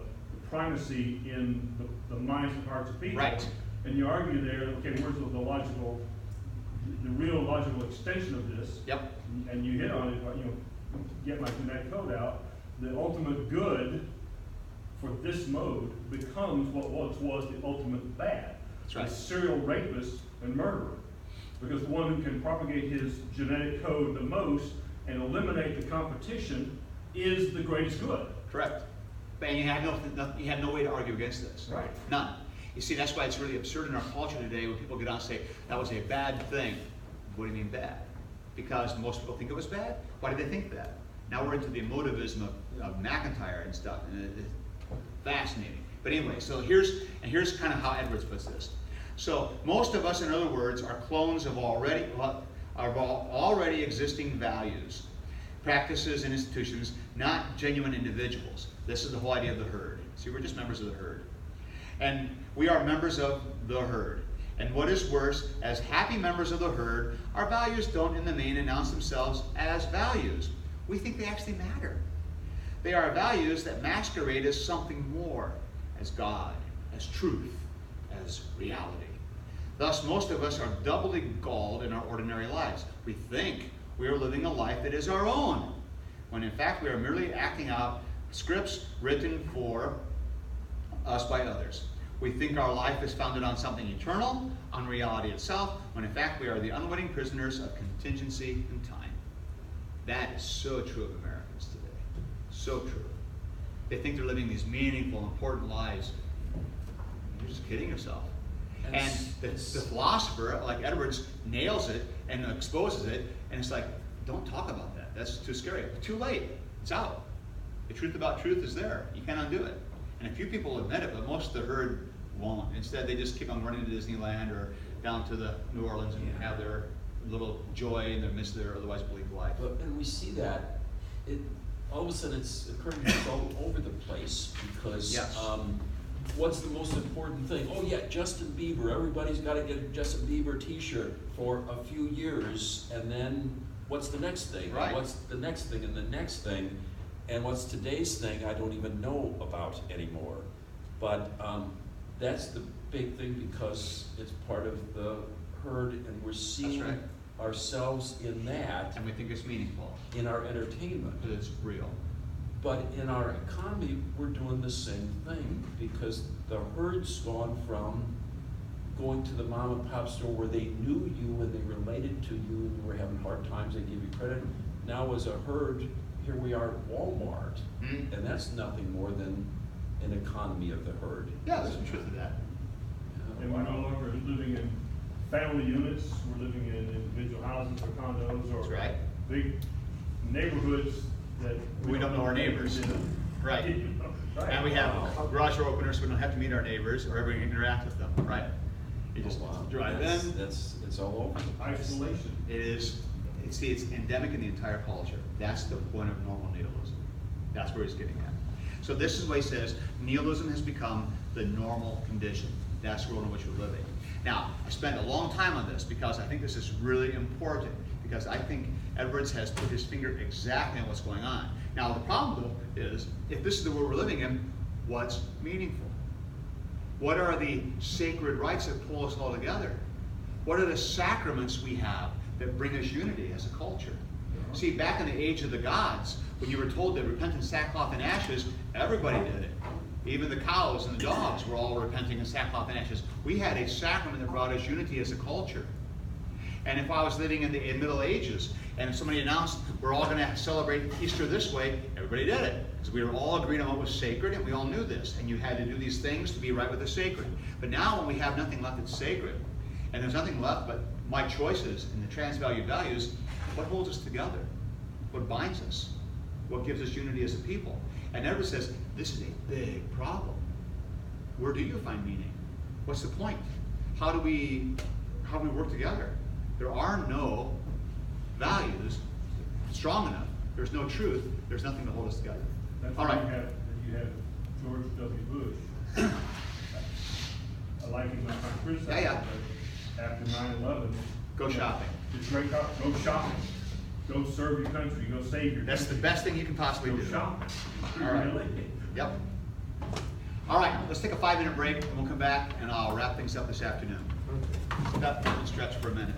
[SPEAKER 2] primacy in the minds and hearts of people.
[SPEAKER 1] Right.
[SPEAKER 2] And you argue there, okay, where's the real logical extension of this?
[SPEAKER 1] Yep.
[SPEAKER 2] And you hit on it, get my genetic code out. The ultimate good for this mode becomes what once was the ultimate bad.
[SPEAKER 1] That's right.
[SPEAKER 2] A serial rapist and murderer. Because the one who can propagate his genetic code the most and eliminate the competition is the greatest good.
[SPEAKER 1] Correct. And you have no way to argue against this.
[SPEAKER 2] Right.
[SPEAKER 1] None. You see, that's why it's really absurd in our culture today when people get on and say, that was a bad thing. What do you mean bad? Because most people think it was bad? Why do they think that? Now we're into the emotivism of McIntyre and stuff, and it's fascinating. But anyway, so here's kind of how Edwards puts this. So most of us, in other words, are clones of already existing values, practices, and institutions, not genuine individuals. This is the whole idea of the herd. See, we're just members of the herd. And we are members of the herd. And what is worse, as happy members of the herd, our values don't in the main announce themselves as values. We think they actually matter. They are values that masquerade as something more, as God, as truth, as reality. Thus, most of us are doubly galled in our ordinary lives. We think we are living a life that is our own, when in fact we are merely acting out scripts written for us by others. We think our life is founded on something eternal, on reality itself, when in fact we are the unwitting prisoners of contingency and time. That is so true of Americans today. So true. They think they're living these meaningful, important lives. You're just kidding yourself. And the philosopher, like Edwards, nails it and exposes it, and it's like, don't talk about that. That's too scary. Too late. It's out. The truth about truth is there. You can't undo it. And a few people admit it, but most of the herd won't. Instead, they just keep on running to Disneyland or down to the New Orleans and have their little joy in the midst of their otherwise bleak life.
[SPEAKER 4] And we see that, all of a sudden it's occurring all over the place, because
[SPEAKER 1] Yes.
[SPEAKER 4] what's the most important thing? Oh yeah, Justin Bieber, everybody's got to get a Justin Bieber t-shirt for a few years, and then what's the next thing?
[SPEAKER 1] Right.
[SPEAKER 4] And what's the next thing and the next thing? And what's today's thing I don't even know about anymore. But that's the big thing, because it's part of the herd, and we're seeing
[SPEAKER 1] right.
[SPEAKER 4] ourselves in that,
[SPEAKER 1] And we think it's meaningful
[SPEAKER 4] in our entertainment.
[SPEAKER 1] because it's real.
[SPEAKER 4] But in our economy, we're doing the same thing, because the herd's gone from going to the mom and pop store where they knew you and they related to you and you were having hard times, they give you credit. Now as a herd, here we are at Walmart, and that's nothing more than an economy of the herd.
[SPEAKER 1] Yeah, there's some truth to that.
[SPEAKER 2] And we're no longer living in family units, we're living in individual houses or condos
[SPEAKER 1] That's
[SPEAKER 2] or
[SPEAKER 1] right.
[SPEAKER 2] big neighborhoods that.
[SPEAKER 1] We don't know our neighbors. Right.
[SPEAKER 2] Right.
[SPEAKER 1] And we have garage door openers, so we don't have to meet our neighbors or ever interact with them. Right. You just drive in.
[SPEAKER 4] It's all over.
[SPEAKER 2] Isolation.
[SPEAKER 1] It is, see, it's endemic in the entire culture. That's the point of normal nihilism. That's where he's getting at. So this is what he says, nihilism has become the normal condition. That's the world in which we're living. Now, I spent a long time on this because I think this is really important, because I think Edwards has put his finger exactly on what's going on. Now, the problem, though, is if this is the world we're living in, what's meaningful? What are the sacred rites that pull us all together? What are the sacraments we have that bring us unity as a culture? See, back in the age of the gods, when you were told to repent in sackcloth and ashes, everybody did it. Even the cows and the dogs were all repenting in sackcloth and ashes. We had a sacrament that brought us unity as a culture. And if I was living in the Middle Ages and somebody announced we're all going to celebrate Easter this way, everybody did it. Because we were all agreed on what was sacred, and we all knew this. And you had to do these things to be right with the sacred. But now when we have nothing left that's sacred, and there's nothing left but my choices and the transvalued values, what holds us together? What binds us? What gives us unity as a people? And Edwards says, this is a big problem. Where do you find meaning? What's the point? How do we work together? There are no values strong enough. There's no truth. There's nothing to hold us together.
[SPEAKER 2] That's
[SPEAKER 1] All
[SPEAKER 2] why
[SPEAKER 1] right.
[SPEAKER 2] you have George W. Bush. I like him, I'm not criticizing,
[SPEAKER 1] Yeah.
[SPEAKER 2] but after 9/11.
[SPEAKER 1] Go shopping.
[SPEAKER 2] It's great, go shopping. Go serve your country, go save your country.
[SPEAKER 1] That's the best thing you can possibly
[SPEAKER 2] Go
[SPEAKER 1] do.
[SPEAKER 2] shopping.
[SPEAKER 1] All right.
[SPEAKER 2] Really?
[SPEAKER 1] Yep. All right, let's take a 5-minute break, and we'll come back, and I'll wrap things up this afternoon. Stop and stretch for a minute.